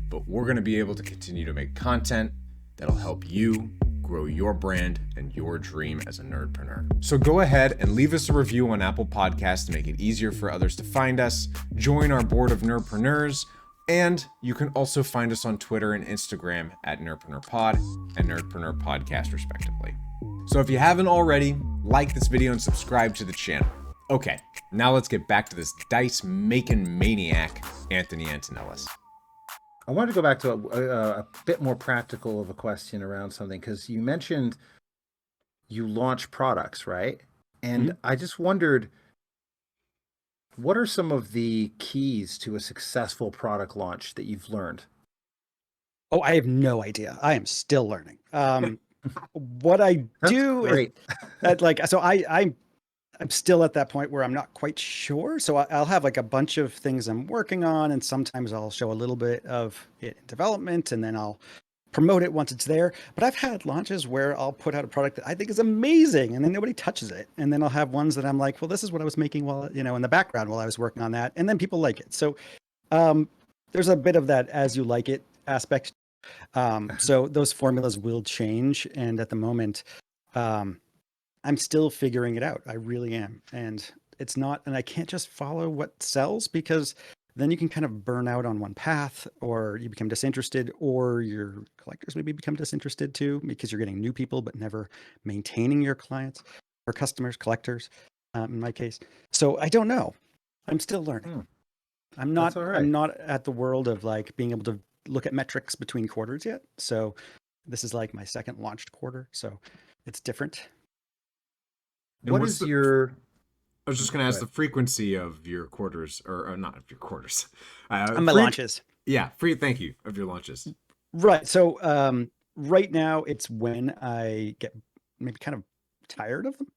but we're going to be able to continue to make content that'll help you grow your brand and your dream as a nerdpreneur. So go ahead and leave us a review on Apple Podcasts to make it easier for others to find us. Join our board of nerdpreneurs, and you can also find us on Twitter and Instagram at NerdpreneurPod and Nerdpreneur Podcast, respectively. So if you haven't already, like this video and subscribe to the channel. Okay, now let's get back to this dice-making maniac, Anthony Antonellis. I wanted to go back to a bit more practical of a question around something, because you mentioned you launch products, right? And I just wondered, what are some of the keys to a successful product launch that you've learned? Oh, I have no idea. I am still learning. What I do is that, like, so I'm still at that point where I'm not quite sure. So I'll have like a bunch of things I'm working on, and sometimes I'll show a little bit of it in development, and then I'll promote it once it's there. But I've had launches where I'll put out a product that I think is amazing, and then nobody touches it. And then I'll have ones that I'm like, well, this is what I was making while, you know, in the background while I was working on that. And then people like it. So there's a bit of that as you like it aspect. So those formulas will change. And at the moment, I'm still figuring it out. I really am. And it's not, and I can't just follow what sells, because then you can kind of burn out on one path, or you become disinterested, or your collectors maybe become disinterested too, because you're getting new people, but never maintaining your clients or customers, collectors, in my case. So I don't know. I'm still learning. I'm not at the world of like being able to look at metrics between quarters yet. So this is like my second launched quarter. So it's different. What is your... I was just going to ask the frequency of your quarters, or not of your quarters. My launches. Yeah, thank you, of your launches. Right. So right now it's when I get maybe kind of tired of them.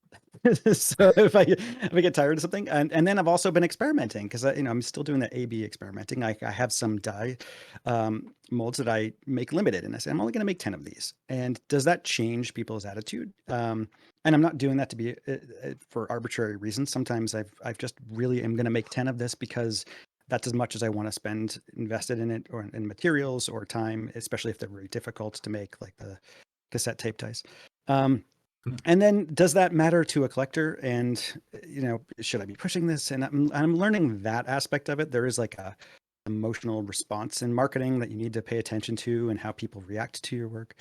So if I get tired of something, and then I've also been experimenting, because I'm still doing the A/B experimenting. I have some die molds that I make limited, and I say I'm only going to make 10 of these. And does that change people's attitude? And I'm not doing that to be for arbitrary reasons. Sometimes I've just really am going to make 10 of this because that's as much as I want to spend invested in it, or in materials or time, especially if they're very difficult to make, like the cassette tape dice. And then does that matter to a collector? And, should I be pushing this? And I'm learning that aspect of it. There is like a emotional response in marketing that you need to pay attention to, and how people react to your work.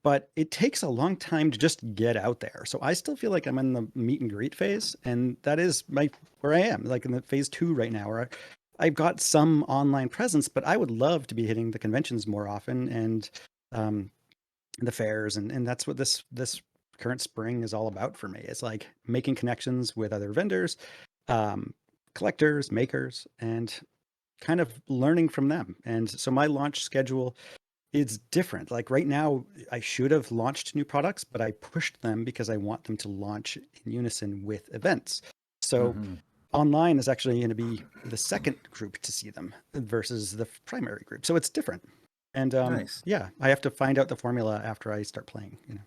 But it takes a long time to just get out there. So I still feel like I'm in the meet and greet phase, and that is where I am, like in the phase 2 right now, where I've got some online presence, but I would love to be hitting the conventions more often, and the fairs, and that's what this current spring is all about for me. It's like making connections with other vendors, collectors, makers, and kind of learning from them. And so my launch schedule is different. Like right now, I should have launched new products, but I pushed them because I want them to launch in unison with events. So online is actually going to be the second group to see them versus the primary group. So it's different. And Nice. yeah, I have to find out the formula after I start playing, you know.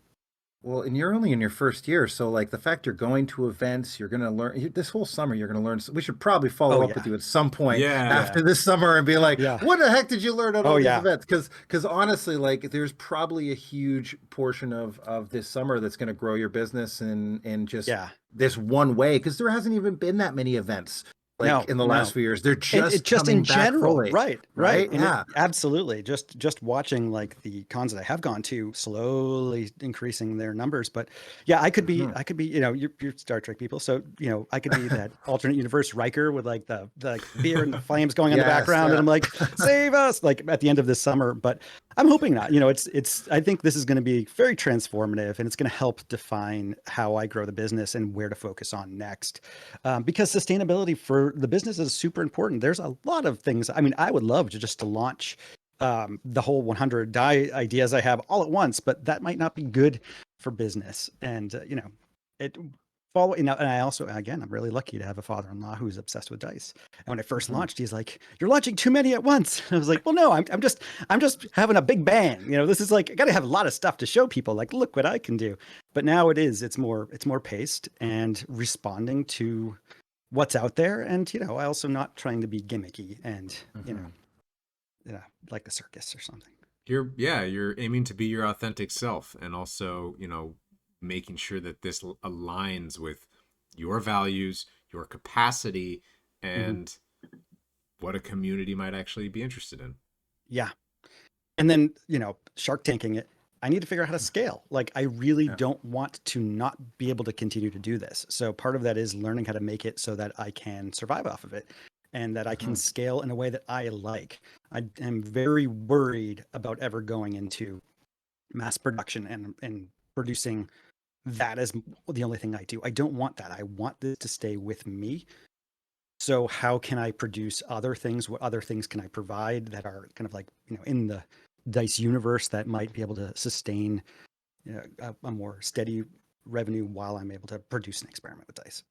Well, and you're only in your first year, so like the fact you're going to events, you're going to learn this whole summer. You're going to learn. We should probably follow up with you at some point after this summer and be like, "What the heck did you learn at all these events?" Because honestly, like there's probably a huge portion of this summer that's going to grow your business and just this one way, because there hasn't even been that many events. Like in the last few years, they're just in general, right? Yeah, absolutely. Just watching like the cons that I have gone to, slowly increasing their numbers. But yeah, I could be, you know, you're Star Trek people, so you know, I could be that alternate universe Riker with like the beer and the flames going in the background, and I'm like, save us, like at the end of this summer. But I'm hoping not. You know, it's. I think this is going to be very transformative, and it's going to help define how I grow the business and where to focus on next, because sustainability for the business is super important. There's a lot of things. I mean, I would love to launch the whole 100 die ideas I have all at once, but that might not be good for business. And you know, and I also, again, I'm really lucky to have a father-in-law who's obsessed with dice. And when I first launched, he's like, "You're launching too many at once." And I was like, "Well, no, I'm just having a big bang. You know, this is like, I got to have a lot of stuff to show people. Like, look what I can do." But now it's more paced and responding to what's out there. And, you know, I also not trying to be gimmicky and, you know, like the circus or something. You're aiming to be your authentic self, and also, you know, making sure that this aligns with your values, your capacity, and what a community might actually be interested in. Yeah. And then, you know, Shark Tanking it, I need to figure out how to scale. Like, I really don't want to not be able to continue to do this. So part of that is learning how to make it so that I can survive off of it and that I can scale in a way that I like. I am very worried about ever going into mass production and producing that as the only thing I do. I don't want that. I want this to stay with me. So how can I produce other things? What other things can I provide that are kind of like, you know, in the dice universe that might be able to sustain, you know, a more steady revenue while I'm able to produce an experiment with dice.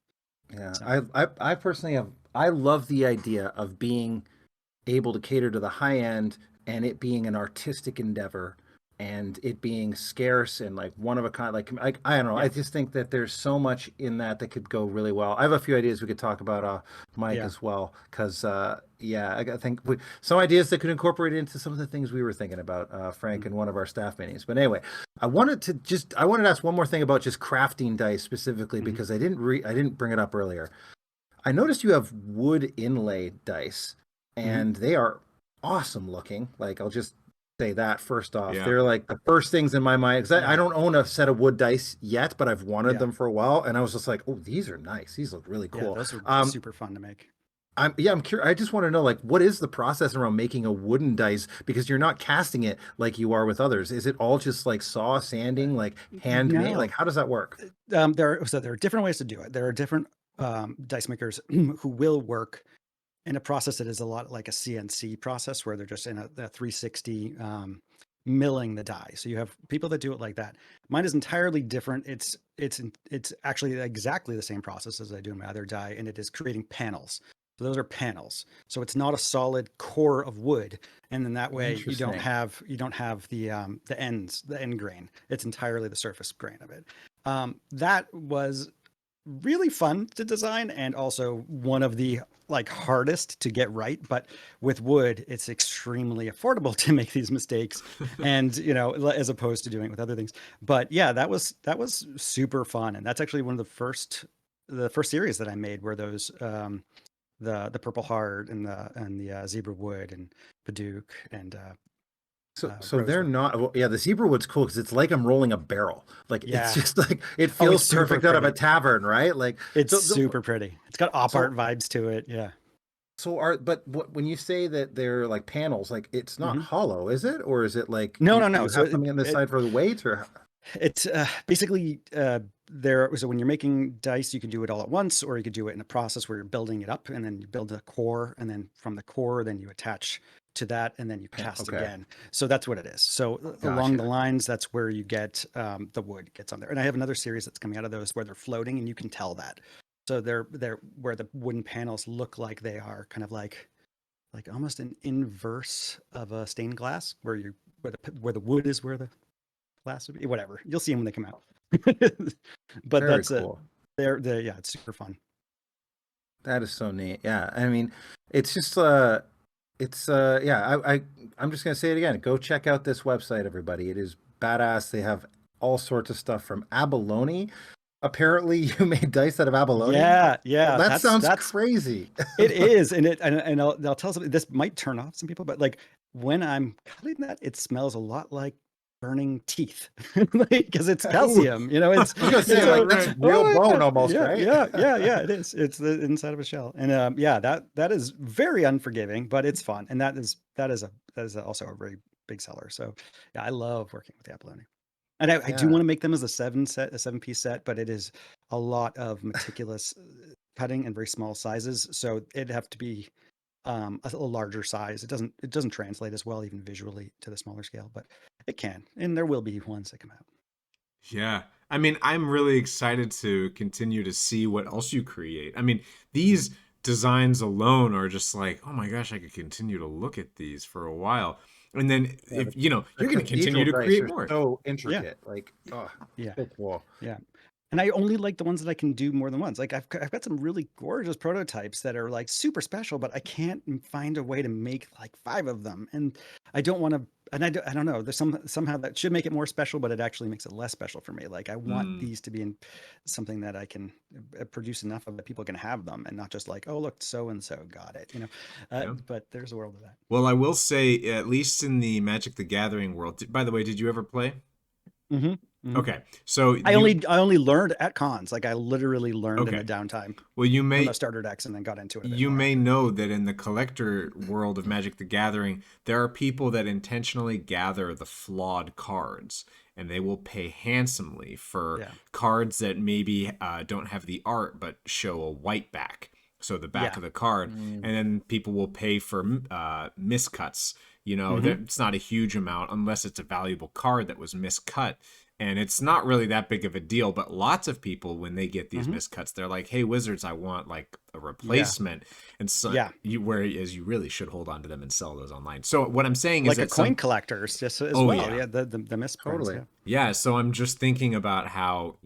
Yeah, so. I personally I love the idea of being able to cater to the high end and it being an artistic endeavor and it being scarce and like one of a kind. Like I don't know. I just think that there's so much in that could go really well. I have a few ideas we could talk about, Mike, as well, because I think some ideas that could incorporate into some of the things we were thinking about, Frank, in one of our staff meetings. But anyway, I wanted to ask one more thing about just crafting dice specifically, because I didn't bring it up earlier. I noticed you have wood inlay dice, and they are awesome looking. Like, I'll just say that first off. They're like the first things in my mind, because I don't own a set of wood dice yet, but I've wanted them for a while, and I was just like, oh, these are nice. These look really cool. Those are super fun to make. I'm curious. I just want to know, like, what is the process around making a wooden dice? Because you're not casting it like you are with others. Is it all just like saw, sanding, like handmade? Like, how does that work? There are different ways to do it. There are different dice makers who will work in a process that is a lot like a CNC process, where they're just in a 360 milling the die. So you have people that do it like that. Mine is entirely different. It's actually exactly the same process as I do in my other die, and it is creating panels. So those are panels. So it's not a solid core of wood, and then that way you don't have the end grain. It's entirely the surface grain of it. That was really fun to design, and also one of the hardest to get right. But with wood, it's extremely affordable to make these mistakes, and as opposed to doing it with other things. But yeah, that was super fun, and that's actually one of the first series that I made were those. The Purple Heart and the Zebra Wood and Paduke and so they're not the Zebra Wood's cool because it's like I'm rolling a barrel. Like it's just like it feels perfect out of a tavern, right? Like it's super pretty. It's got op art vibes to it. Yeah. So when you say that they're like panels, like it's not hollow, is it? Or is it like no. So something on the side for the weight, or it's basically so when you're making dice, you can do it all at once, or you could do it in a process where you're building it up, and then you build a core, and then from the core, then you attach to that, and then you cast again. So that's what it is. So along the lines, that's where you get the wood gets on there. And I have another series that's coming out of those where they're floating, and you can tell that. So they're where the wooden panels look like they are kind of like almost an inverse of a stained glass, where the wood is where the glass would be. Whatever, you'll see them when they come out. But Very that's it. cool. They're yeah, it's super fun. That is so neat. Yeah, I mean, it's just yeah. I'm just gonna say it again. Go check out this website, everybody. It is badass. They have all sorts of stuff from abalone. Apparently, you made dice out of abalone. Yeah, That sounds crazy. It is, and I'll tell something. This might turn off some people, but like when I'm cutting that, it smells a lot like burning teeth, because it's calcium. You know, it's I was gonna say, like, that's real bone almost, yeah, right? Yeah. It is. It's the inside of a shell, and yeah, that is very unforgiving, but it's fun, and that is also a very big seller. So yeah, I love working with the abalone. And I do want to make them as a 7-piece set, but it is a lot of meticulous cutting and very small sizes. So it'd have to be a larger size. It doesn't translate as well, even visually, to the smaller scale, but it can. And there will be ones that come out. Yeah. I mean, I'm really excited to continue to see what else you create. I mean, these designs alone are just like, oh my gosh, I could continue to look at these for a while. And then if you're going to continue to create more. So intricate, like, yeah, so cool. Yeah. And I only like the ones that I can do more than once. Like I've got some really gorgeous prototypes that are like super special, but I can't find a way to make like 5 of them. And I don't want to. And I don't know. There's somehow that should make it more special, but it actually makes it less special for me. Like I want these to be in something that I can produce enough of that people can have them, and not just like, oh look, so and so got it. But there's a world of that. Well, I will say, at least in the Magic the Gathering world. By the way, did you ever play? Mm-hmm. Mm-hmm. Okay, so I only learned at cons. Like I literally learned in the downtime. Well, you may from the starter decks and then got into it. You may know that in the collector world of Magic the Gathering, there are people that intentionally gather the flawed cards, and they will pay handsomely for cards that maybe don't have the art but show a white back, so the back of the card, and then people will pay for miscuts. That's not a huge amount unless it's a valuable card that was miscut. And it's not really that big of a deal, but lots of people, when they get these miscuts, they're like, hey, Wizards, I want like a replacement. And so whereas you really should hold on to them and sell those online. So what I'm saying is like a coin collectors just as well. Yeah, the missed totally. Coins, yeah, so I'm just thinking about how,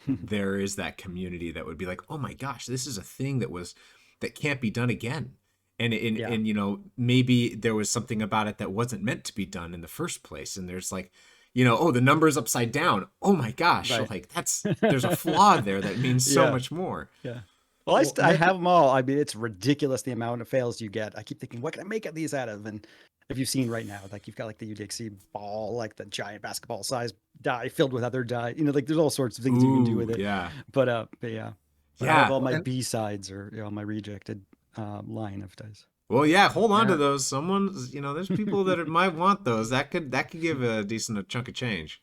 there is that community that would be like, oh my gosh, this is a thing that can't be done again. And maybe there was something about it that wasn't meant to be done in the first place. And there's like, the number's upside down. Oh my gosh. Right. Like there's a flaw there that means so much more. Yeah. Well, I have them all. I mean, it's ridiculous the amount of fails you get. I keep thinking, what can I make these out of? And if you've seen right now, like you've got like the UDXC ball, like the giant basketball size die filled with other die, like there's all sorts of things you can do with it. Yeah. But yeah. I have all my B-sides or my rejected line of dice. Well, yeah, hold on to those. Someone's, there's people that might want those. That could give a decent chunk of change.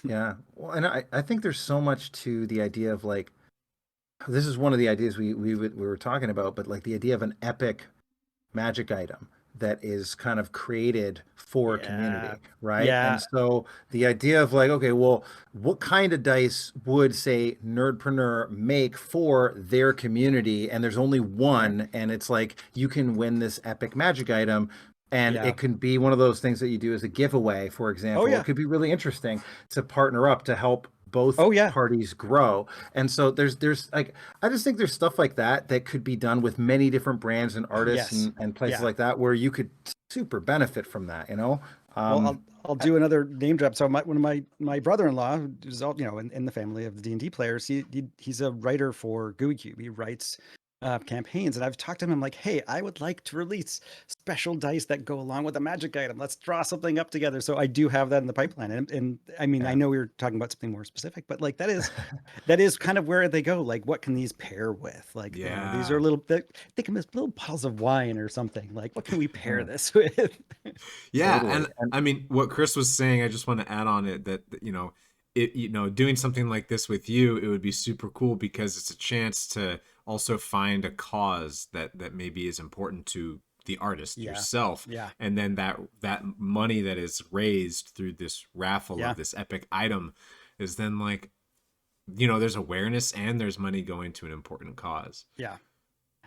Yeah. Well, and I think there's so much to the idea of like, this is one of the ideas we were talking about, but like the idea of an epic magic item that is kind of created for a community, right? Yeah. And so the idea of like, okay, well, what kind of dice would, say, Nerdpreneur make for their community? And there's only one, and it's like, you can win this epic magic item, and it can be one of those things that you do as a giveaway, for example. It could be really interesting to partner up to help both parties grow. And so there's like, I just think there's stuff like that could be done with many different brands and artists and places like that, where you could super benefit from that, well, I'll do another name drop. So one of my brother-in-law, who's all, in the family of the D&D players, he's a writer for GUI Cube. He writes campaigns, and I've talked to him. I'm like, hey, I would like to release special dice that go along with a magic item. Let's draw something up together. So I do have that in the pipeline. And I mean, I know we were talking about something more specific, but like that is kind of where they go. Like, what can these pair with? Like, these are think of them as little bottles of wine or something. Like, what can we pair this with? Yeah, totally. And I mean, what Chris was saying, I just want to add on it that doing something like this with you, it would be super cool because it's a chance to also find a cause that maybe is important to the artist yourself. Yeah. And then that money that is raised through this raffle of this epic item is then like there's awareness and there's money going to an important cause. Yeah.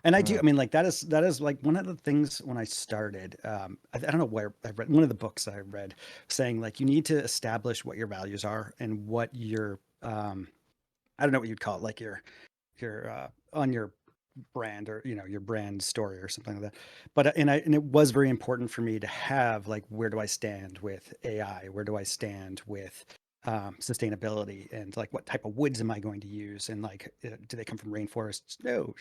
And I do, I mean, like that is like one of the things when I started, I don't know where I read one of the books I read saying like, you need to establish what your values are and what your, I don't know what you'd call it, like your, on your brand or, your brand story or something like that. But, and it was very important for me to have like, where do I stand with AI? Where do I stand with sustainability, and like what type of woods am I going to use, and like do they come from rainforests? No.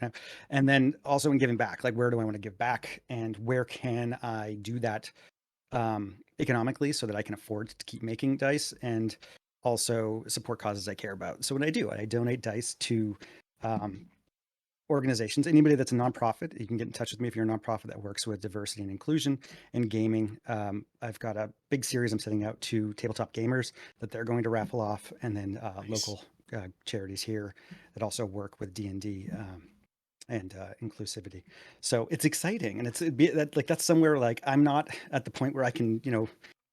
And then also in giving back, like where do I want to give back, and where can I do that economically so that I can afford to keep making dice and also support causes I care about. So what I donate dice to organizations. Anybody that's a nonprofit, you can get in touch with me if you're a nonprofit that works with diversity and inclusion in gaming. I've got a big series I'm sending out to tabletop gamers that they're going to raffle off, and then Nice. local charities here that also work with D&D and inclusivity. So it's exciting, and that's somewhere like I'm not at the point where I can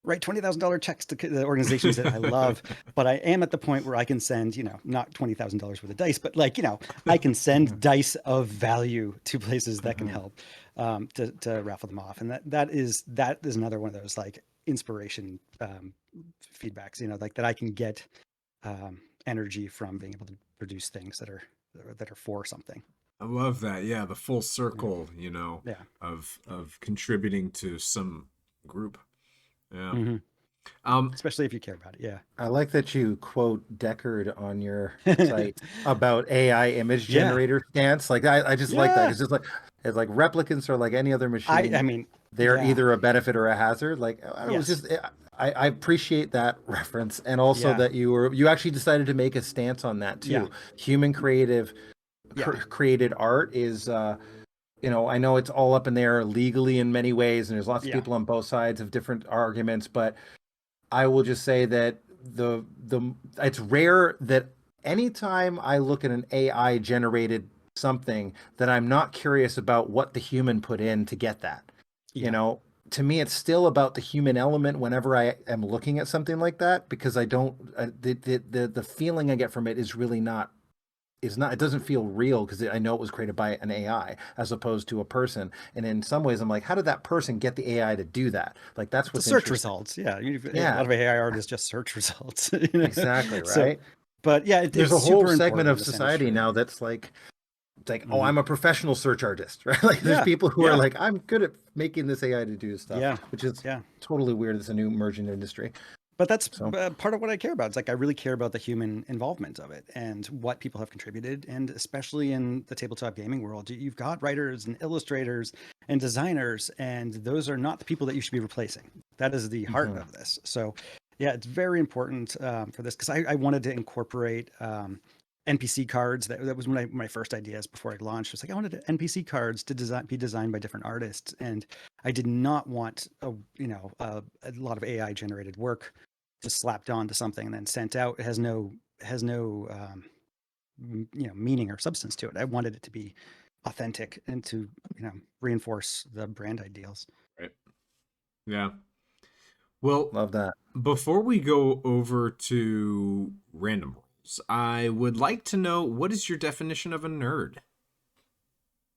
write $20,000 checks to the organizations that I love, but I am at the point where I can send, not $20,000 worth of dice, but like, I can send dice of value to places that can help to raffle them off. And that is another one of those like inspiration feedbacks, like that I can get energy from being able to produce things that are for something. I love that. Yeah, the full circle, Yeah. of contributing to some group. Yeah. Mm-hmm. Especially if you care about it. Yeah. I like that you quote Deckard on your site about AI image generator stance. Like I just like that. It's just like replicants are like any other machine. I mean, they're either a benefit or a hazard. Like I was just I appreciate that reference, and also that you actually decided to make a stance on that too. Yeah. Human created art is I know it's all up in there legally in many ways, and there's lots of people on both sides of different arguments, but I will just say that it's rare that anytime I look at an AI generated something that I'm not curious about what the human put in to get that. To me, it's still about the human element whenever I am looking at something like that, because I don't the feeling I get from it is really not. It doesn't feel real, because I know it was created by an AI as opposed to a person. And in some ways I'm like, how did that person get the AI to do that? Like that's what search results. A lot of AI art is just search results. Exactly, right. So, but there's a whole segment of society now that's like oh, I'm a professional search artist, right? Like there's people who are like, I'm good at making this AI to do stuff, which is totally weird. It's a new emerging industry. But that's part of what I care about. It's like I really care about the human involvement of it and what people have contributed. And especially in the tabletop gaming world, you've got writers and illustrators and designers, and those are not the people that you should be replacing. That is the heart of this. So yeah, it's very important for this, because I wanted to incorporate NPC cards. That was one of my first ideas before I launched. It was like, I wanted NPC cards to be designed by different artists. And I did not want a lot of AI generated work just slapped onto something and then sent out. It has no meaning or substance to it. I wanted it to be authentic and to reinforce the brand ideals. Right. Yeah. Well, love that. Before we go over to random rolls, I would like to know, what is your definition of a nerd?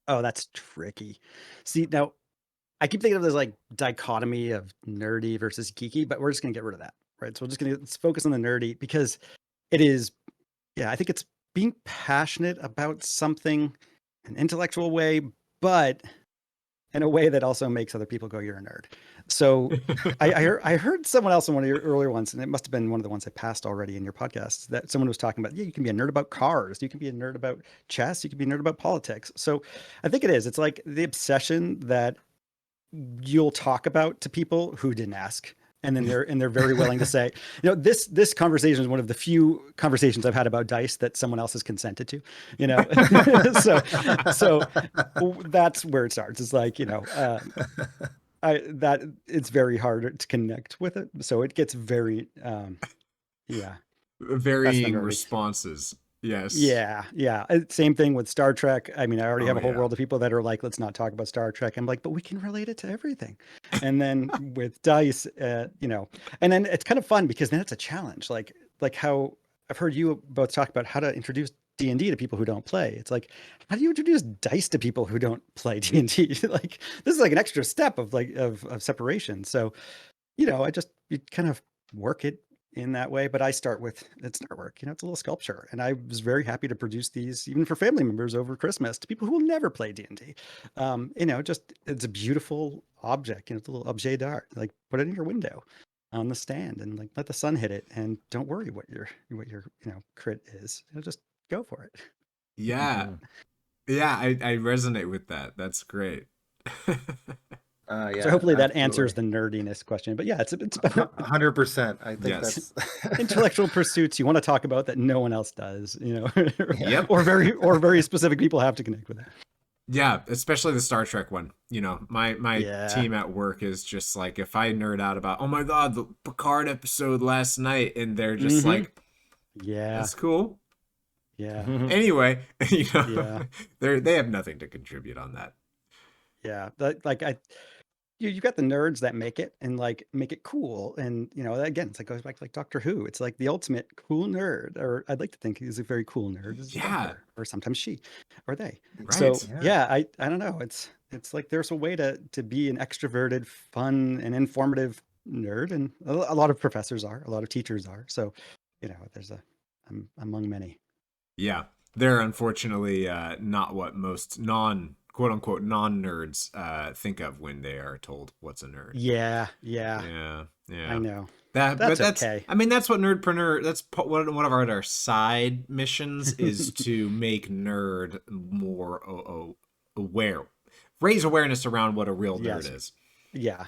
Oh, that's tricky. See, now I keep thinking of this like dichotomy of nerdy versus geeky, but we're just going to get rid of that. Right. So we're just going to focus on the nerdy, because it is, I think it's being passionate about something in an intellectual way, but in a way that also makes other people go, you're a nerd. So I heard someone else in one of your earlier ones, and it must have been one of the ones I passed already in your podcast, that someone was talking about, you can be a nerd about cars. You can be a nerd about chess. You can be a nerd about politics. So I think it is. It's like the obsession that you'll talk about to people who didn't ask. And then they're very willing to say, this conversation is one of the few conversations I've had about dice that someone else has consented to, so that's where it starts. It's like, it's very hard to connect with it. So it gets very, varying responses. Yes. Yeah. Same thing with Star Trek. I mean, I already have a whole world of people that are like, let's not talk about Star Trek. I'm like, but we can relate it to everything. And then with dice, and then it's kind of fun, because then it's a challenge. Like how I've heard you both talk about how to introduce D&D to people who don't play. It's like, how do you introduce dice to people who don't play D&D? Like, this is like an extra step of separation. So, you kind of work it in that way. But I start with, it's artwork, it's a little sculpture. And I was very happy to produce these even for family members over Christmas to people who will never play D&D. Just, it's a beautiful object, it's a little objet d'art, like put it in your window on the stand and like let the sun hit it, and don't worry what your crit is. Just go for it. Yeah. Yeah, I resonate with that. That's great. Yeah, so hopefully that absolutely. answers the nerdiness question. But yeah, it's about 100%. I think Yes. that's intellectual pursuits you want to talk about that no one else does, Yep. or very specific people have to connect with that. Yeah, especially the Star Trek one. My Yeah. team at work is just like, if I nerd out about, oh my God, the Picard episode last night, and they're just like, Yeah. that's cool. Yeah. Anyway, Yeah. they have nothing to contribute on that. Yeah. You got the nerds that make it and like make it cool. And, again, it's like goes back to like Doctor Who. It's like the ultimate cool nerd, or I'd like to think he's a very cool nerd. Is the Yeah. Doctor, or sometimes she or they. Right. So yeah, I don't know. It's like there's a way to be an extroverted, fun, and informative nerd. And a lot of professors are, a lot of teachers are. So, I'm among many. Yeah. They're unfortunately not what most quote unquote non-nerds think of when they are told what's a nerd. Yeah. Yeah. I know. That's okay. I mean, that's what Nerdpreneur. That's one of our side missions is to make nerd more aware, raise awareness around what a real nerd is. Yeah.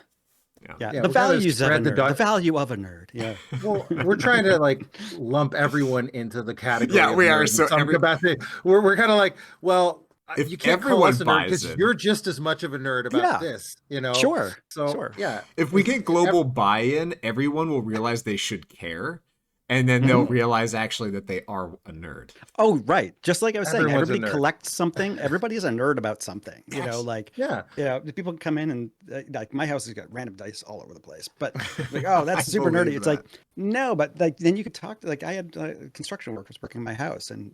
Yeah, The values of a nerd. The value of a nerd. Yeah. Well, we're trying to like lump everyone into the category. Yeah, of we are. nerd So in some capacity. We're kind of like, well, if you can't call everyone us a nerd buys because it, you're just as much of a nerd about this, Sure. So Sure. yeah, if we get global buy-in, everyone will realize they should care, and then they'll realize actually that they are a nerd. Oh, right. Just like I was saying, Everyone's a everybody nerd. collects something. Everybody's a nerd about something. The people come in and like my house has got random dice all over the place. But like, oh, that's super nerdy. It's like, no, but like then you could talk to like I had construction workers working in my house, and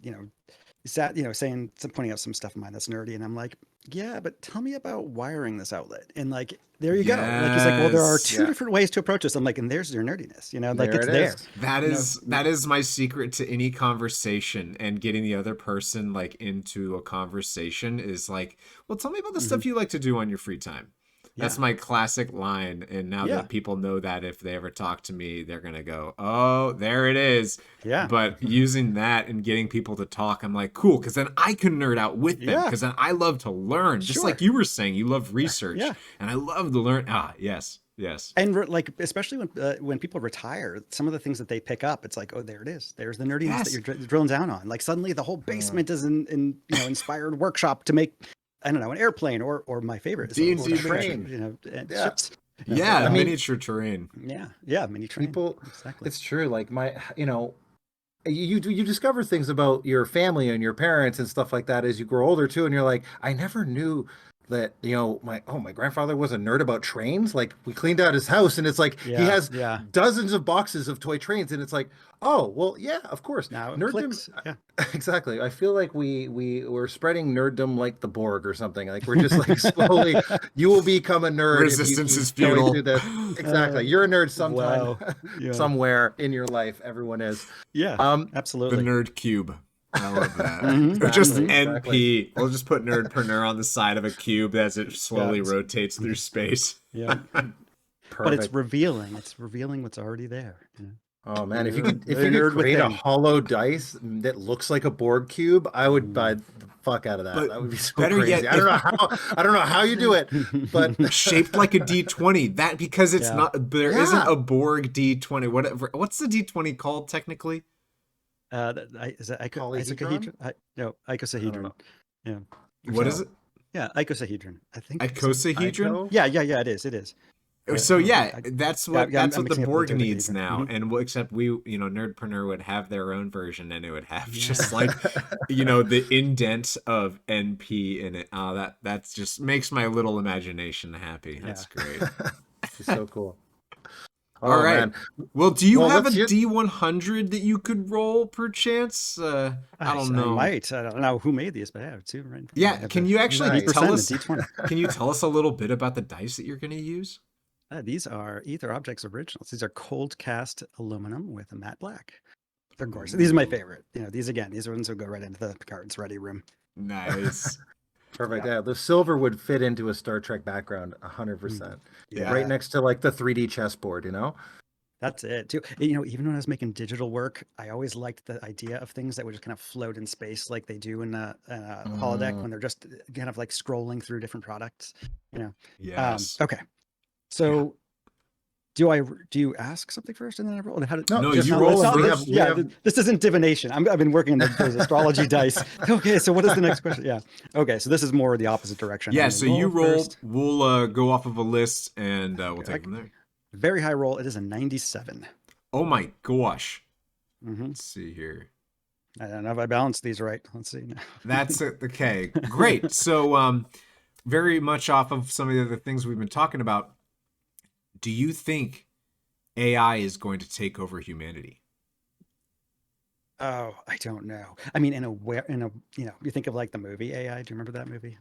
he sat, pointing out some stuff of mine that's nerdy, and I'm like, yeah, but tell me about wiring this outlet. And like, there you go. Like he's like, well, there are two different ways to approach this. I'm like, and there's your nerdiness, like it's there. That is my secret to any conversation, and getting the other person like into a conversation is like, well, tell me about the stuff you like to do on your free time. That's my classic line. And now that people know that if they ever talk to me, they're going to go, oh, there it is. Yeah. But using that and getting people to talk, I'm like, cool. Because then I can nerd out with them. Because then I love to learn. Just like you were saying, you love research. Yeah. And I love to learn. Yes. And like, especially when people retire, some of the things that they pick up, it's like, oh, there it is. There's the nerdiness that you're drilling down on. Like suddenly the whole basement is in inspired workworkshop to make, I don't know, an airplane or my favorite D&D train, ships. Miniature terrain. Mini train. People, exactly. It's true. Like you discover things about your family and your parents and stuff like that as you grow older too, and you're like, I never knew that my grandfather was a nerd about trains. Like we cleaned out his house and it's like he has dozens of boxes of toy trains, and it's like, oh well, yeah, of course. Now nerddom, exactly. I feel like we're spreading nerddom like the Borg or something. Like we're just like slowly, you will become a nerd. Resistance is futile. Exactly, you're a nerd sometime, somewhere in your life. Everyone is. Absolutely. The nerd cube. I love that. Just NP. We'll just put Nerdpreneur on the side of a cube as it slowly rotates through space. Yeah. But it's revealing. It's revealing what's already there. Oh man, if you could create a hollow dice that looks like a Borg cube, I would buy the fuck out of that. That would be so crazy. Yet, I don't know how you do it, but shaped like a D20. That because it's not isn't a Borg D20. What's the D20 called technically? Is it icosahedron? No, icosahedron. Yeah. What is it? Yeah, icosahedron. I think. Icosahedron? Yeah, it is. So that's what the Borg needs now, and except Nerdpreneur would have their own version, and it would have just like the indent of NP in it. Oh, that just makes my little imagination happy. That's great. It's so cool. All Oh right. man. Well, do you Well, have a let's just D100 that you could roll per chance? I don't I know. might. I don't know who made these, but I have two right in front of me. I Yeah, have can the you actually Nice. tell 80% us? and the D20. Can you tell us a little bit about the dice that you're going to use? These are Aether Objects originals. These are cold cast aluminum with a matte black. They're gorgeous. These are my favorite. These are ones that go right into the cards ready room. Nice. perfect. Yeah, the silver would fit into a Star Trek background 100%. Yeah. Right next to like the 3D chessboard, you know? That's it too. Even when I was making digital work, I always liked the idea of things that would just kind of float in space, like they do in a holodeck when they're just kind of like scrolling through different products. Yes. Okay. So, do you ask something first and then I roll? How did, No, just just roll roll. first. We have this isn't divination. I've been working in those astrology dice. Okay, so what is the next question? Yeah. Okay, so this is more the opposite direction. Yeah, I'm so gonna you roll. first. We'll go off of a list and we'll take from there. Very high roll. It is a 97. Oh my gosh. Mm-hmm. Let's see here. I don't know if I balanced these right. Let's see. That's it. Okay, great. So, very much off of some of the other things we've been talking about, do you think AI is going to take over humanity? Oh, I don't know. I mean, you think of like the movie AI. Do you remember that movie?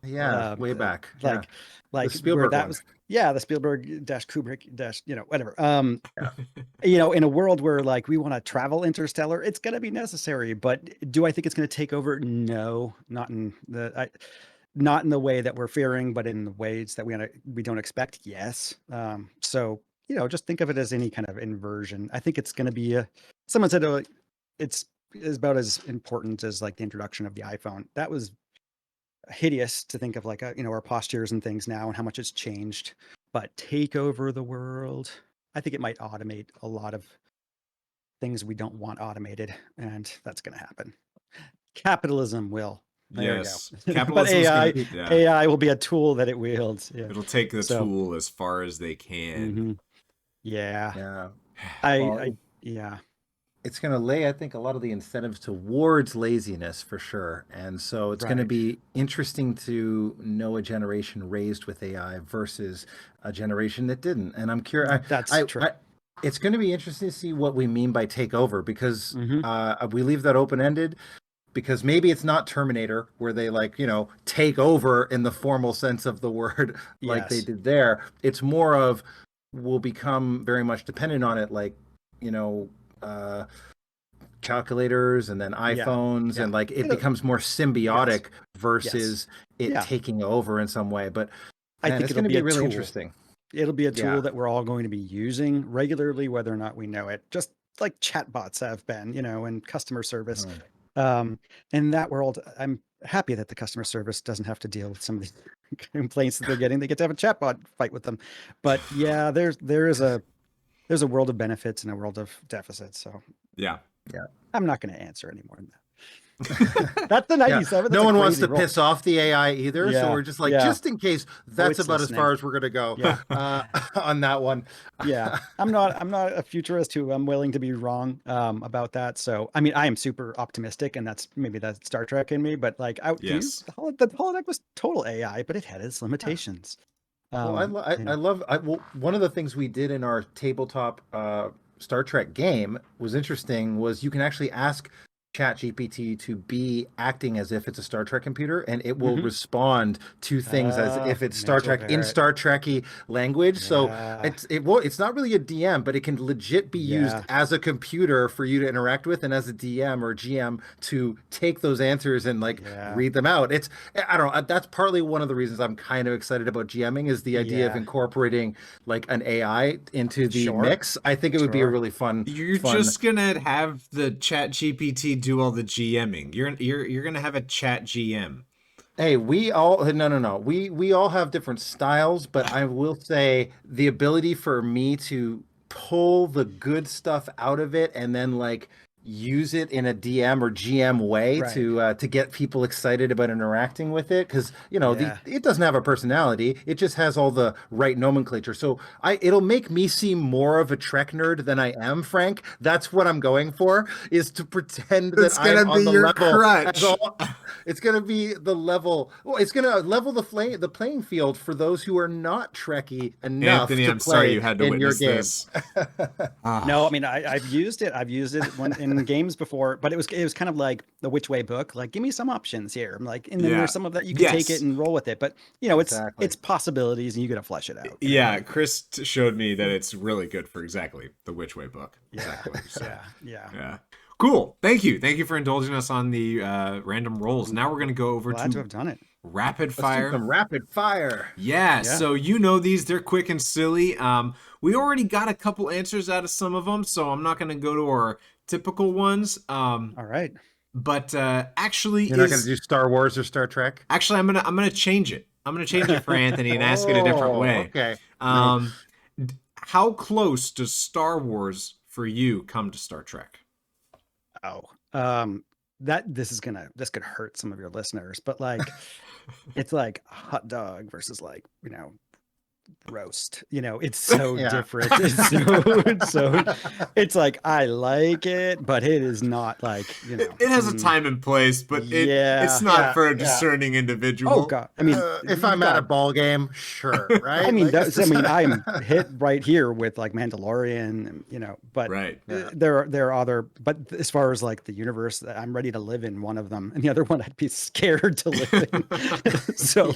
yeah, way back. Like The where Spielberg that one. was, the Spielberg dash Kubrick dash, whatever. In a world where like we want to travel interstellar, it's going to be necessary. But do I think it's going to take over? No, not in the way that we're fearing, but in the ways that we don't expect. Yes. So just think of it as any kind of inversion. I think it's going to be someone said it's about as important as like the introduction of the iPhone. That was hideous to think of, like our postures and things now and how much it's changed. But take over the world, I think it might automate a lot of things we don't want automated, and that's going to happen. Capitalism will. There Yes. we go. But Capitalism AI will be a tool that it wields. Yeah. It'll take the tool as far as they can. Mhm. Yeah. Yeah. It's going to lay, I think, a lot of the incentives towards laziness for sure. And so it's going to be interesting to know a generation raised with AI versus a generation that didn't. And I'm curious. That's true. It's going to be interesting to see what we mean by take over, because we leave that open-ended, because maybe it's not Terminator where they take over in the formal sense of the word like they did there. It's more of we'll become very much dependent on it, like, calculators and then iPhones and like it becomes more symbiotic versus it taking over in some way. But I think it's going to be really interesting. It'll be a tool that we're all going to be using regularly, whether or not we know it, just like chatbots have been, and customer service. In that world, I'm happy that the customer service doesn't have to deal with some of the complaints that they're getting. They get to have a chatbot fight with them. But yeah, there's a world of benefits and a world of deficits. So yeah, I'm not going to answer any more than that. That's the 97. No one wants to piss off the AI either. So we're just just in case, that's about as far as we're going to go on that one. Yeah. I'm not a futurist who I'm willing to be wrong about that. So, I mean, I am super optimistic, and that's maybe that Star Trek in me, but like the holodeck was total AI, but it had its limitations. Well, one of the things we did in our tabletop Star Trek game was interesting, was you can actually ask ChatGPT to be acting as if it's a Star Trek computer, and it will respond to things as if it's Star Trek in Star Trek-y language. So it's not really a DM, but it can legit be used as a computer for you to interact with, and as a DM or GM to take those answers and read them out. I don't know. That's partly one of the reasons I'm kind of excited about GMing, is the idea of incorporating like an AI into the mix. I think it would be a really fun. You're just gonna have the ChatGPT do all the GMing. You're gonna have a chat GM. Hey, we all we all have different styles, but I will say the ability for me to pull the good stuff out of it and then use it in a DM or GM way to get people excited about interacting with it, because it doesn't have a personality. It just has all the right nomenclature. So it'll make me seem more of a Trek nerd than I am, Frank. That's what I'm going for, is to pretend that I'm on the level. Crutch. It's gonna be the level. Well, it's gonna level the playing field for those who are not Trekkie enough. Anthony, to I'm play sorry you had to in your witness game. this. No, I mean I've used it. I've used it in games before, but it was kind of like the Which Way book. Like, give me some options here. I'm like, and then there's some of that you can take it and roll with it. But it's possibilities, and you got to flesh it out. Yeah, Chris showed me that it's really good for exactly the Which Way book. Yeah, exactly. So, yeah. Cool. Thank you for indulging us on the random rolls. Now we're gonna go over Glad to have done it. Rapid fire. Let's do some rapid fire. Yeah, so these, they're quick and silly. We already got a couple answers out of some of them, so I'm not going to go to our typical ones. All right. But actually, you're not going to do Star Wars or Star Trek? Actually, I'm gonna change it. I'm gonna change it for Anthony and ask it a different way. Okay. How close does Star Wars for you come to Star Trek? This could hurt some of your listeners, but like it's like a hot dog versus like roast. It's so different. It's like I like it, but it is not like It has a time and place, but it's not for a discerning individual. Oh god, I mean, if I'm at a ball game, sure, right? I mean, I'm hit right here with like Mandalorian, but there are other. But as far as like the universe, I'm ready to live in one of them, and the other one I'd be scared to live in. So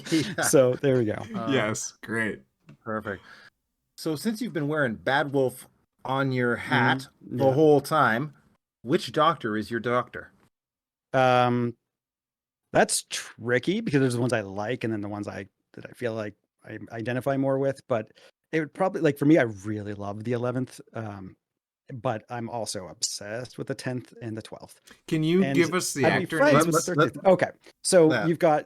there we go. Yes, great. Perfect. So since you've been wearing Bad Wolf on your hat the whole time, which doctor is your doctor? That's tricky because there's the ones I like and then the ones that I feel like I identify more with. But it would probably, like, for me, I really love the 11th. But I'm also obsessed with the 10th and the 12th. Can you give us the actor name? Okay, so you've got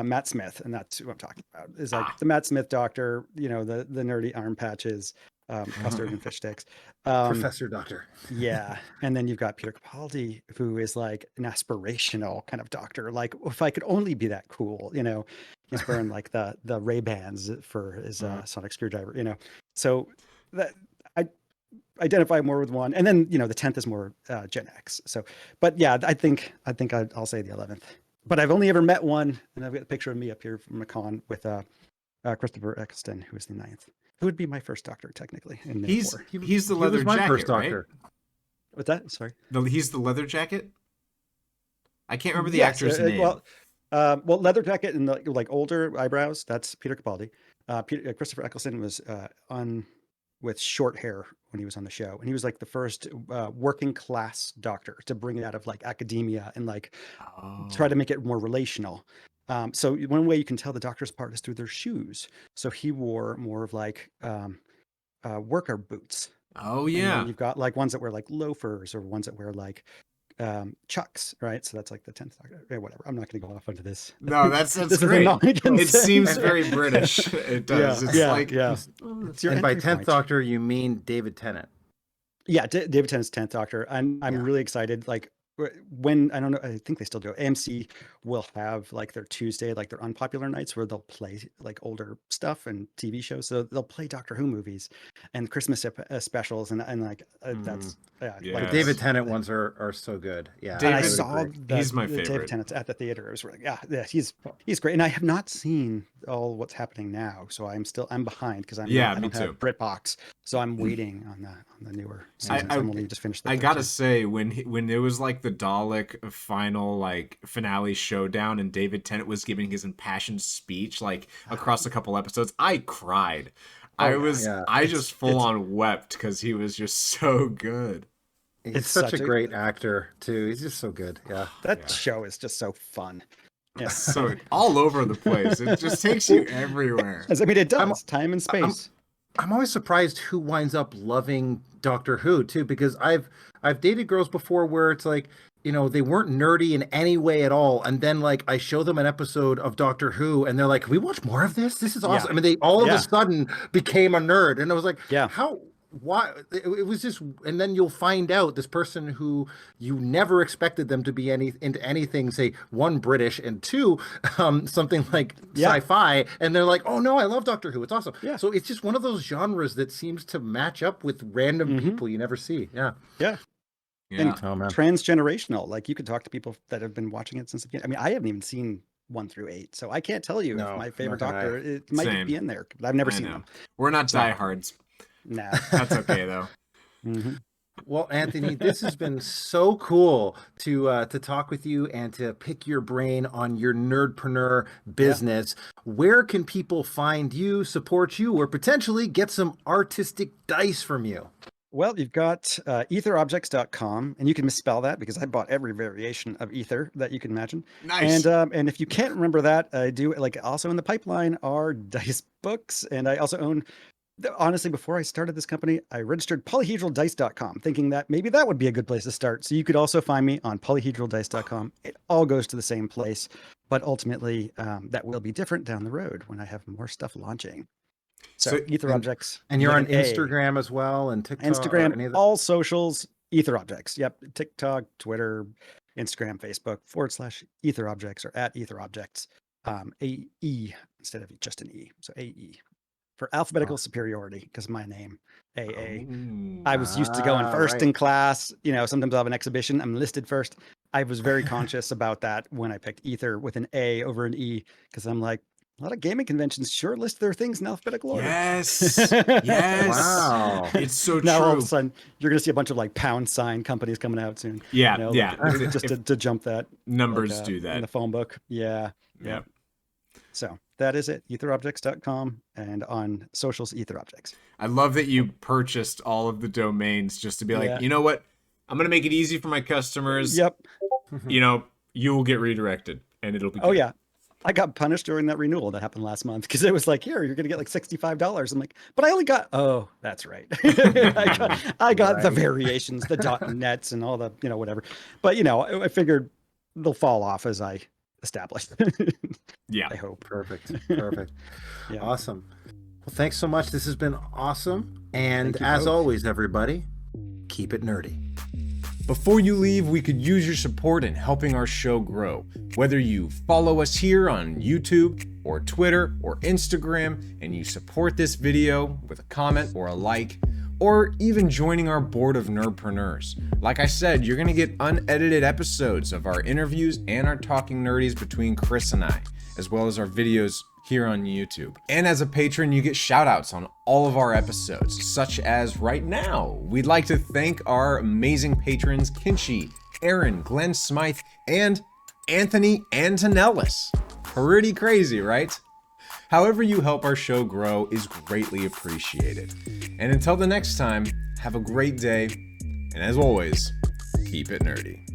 Matt Smith, and that's who I'm talking about. Is like the Matt Smith doctor, the nerdy arm patches, custard and fish sticks, Professor Doctor. Yeah, and then you've got Peter Capaldi, who is like an aspirational kind of doctor. Like, if I could only be that cool, he's wearing like the Ray-Bans for his sonic screwdriver, So that I identify more with one, and then the 10th is more Gen X. So, but yeah, I think I'll say the 11th. But I've only ever met one, and I've got a picture of me up here from a con with Christopher Eccleston, who is the 9th, who would be my first doctor technically. He's the leather jacket, first doctor. Right? What's that? Sorry. He's the leather jacket. I can't remember the actor's name. Well, leather jacket and like older eyebrows. That's Peter Capaldi. Christopher Eccleston was on with short hair when he was on the show, and he was like the first working class doctor to bring it out of like academia and like try to make it more relational. So one way you can tell the doctor's part is through their shoes. So he wore more of like worker boots. Oh yeah. And you've got like ones that wear like loafers or ones that wear like Chucks, right? So that's like the 10th doctor. Whatever. I'm not going to go off into this. No, that's great. It seems very British. It does. And by 10th doctor, you mean David Tennant. Yeah, David Tennant's 10th doctor. I'm really excited. Like, when I don't know, I think they still do. AMC will have like their Tuesday, like their unpopular nights where they'll play like older stuff and TV shows. So they'll play Doctor Who movies and Christmas specials, and like that's like David Tennant ones are so good. Yeah, and I saw he's my favorite. David Tennant's at the theater. It was really he's great, and I have not seen all what's happening now, so I'm behind because I don't have BritBox, so I'm waiting on the newer seasons. I'm only just finished. I gotta say, when it was like the Dalek final like finale showdown and David Tennant was giving his impassioned speech like across a couple episodes, I cried. I just full on wept because he was just so good. He's such a great actor too. He's just so good. Yeah, that show is just so fun. Yeah, so all over the place. It just takes you everywhere. I mean, it does. Time and space. I'm always surprised who winds up loving Doctor Who too, because I've dated girls before where it's like, they weren't nerdy in any way at all, and then like I show them an episode of Doctor Who and they're like, "Can we watch more of this? This is awesome." I mean, they all of a sudden became a nerd, and I was like, how why it was just, and then you'll find out this person who you never expected them to be into anything, say one British and two something like sci-fi, and they're like, oh no, I love Doctor Who, it's awesome. Yeah. So it's just one of those genres that seems to match up with random people you never see. Yeah. And transgenerational, like you could talk to people that have been watching it since the beginning. I mean, I haven't even seen 1 through 8, so I can't tell you if my favorite Doctor, it might be in there, but I've never seen them. We're not diehards. No. That's okay though. Well, Anthony, this has been so cool to talk with you and to pick your brain on your Nerdpreneur business. Where can people find you, support you, or potentially get some artistic dice from you? Well, you've got etherobjects.com, and you can misspell that because I bought every variation of Ether that you can imagine. Nice. And if you can't remember that, I do, like, also in the pipeline are dice books, and I also own, honestly, before I started this company, I registered polyhedraldice.com, thinking that maybe that would be a good place to start. So you could also find me on polyhedraldice.com. It all goes to the same place, but ultimately that will be different down the road when I have more stuff launching. So Aether Objects. And you're on Instagram as well, and TikTok? Instagram, all socials, Aether Objects. Yep. TikTok, Twitter, Instagram, Facebook, /Aether Objects, or @Aether Objects. AE instead of just an E. So AE. For alphabetical superiority, because my name, AA. I was used to going first in class. You know, sometimes I'll have an exhibition, I'm listed first. I was very conscious about that when I picked Ether with an A over an E, because I'm like, a lot of gaming conventions sure list their things in alphabetical order. Yes. Yes. Wow. It's so true. Now all of a sudden, you're going to see a bunch of like pound sign companies coming out soon. Yeah. You know, Yeah. like, just to jump that. Numbers do that. In the phone book. Yeah. Yep. So that is it. Etherobjects.com, and on socials, Aether Objects. I love that you purchased all of the domains just to be like, you know what? I'm going to make it easy for my customers. Yep. You know, you will get redirected and it'll be good. Oh, yeah. I got punished during that renewal that happened last month because it was like, here, you're going to get like $65. I'm like, but I only got, oh, that's right. I got the variations, the .nets and all the, you know, whatever. But, you know, I figured they'll fall off as I establish. Yeah. I hope. Perfect. Yeah. Awesome. Well, thanks so much. This has been awesome. And as always, everybody, keep it nerdy. Before you leave, we could use your support in helping our show grow. Whether you follow us here on YouTube or Twitter or Instagram and you support this video with a comment or a like, or even joining our board of Nerdpreneurs. Like I said, you're gonna get unedited episodes of our interviews and our talking nerdies between Chris and I, as well as our videos here on YouTube. And as a patron, you get shoutouts on all of our episodes, such as right now. We'd like to thank our amazing patrons, Kinchi, Aaron, Glenn Smythe, and Anthony Antonellis. Pretty crazy, right? However you help our show grow is greatly appreciated. And until the next time, have a great day, and as always, keep it nerdy.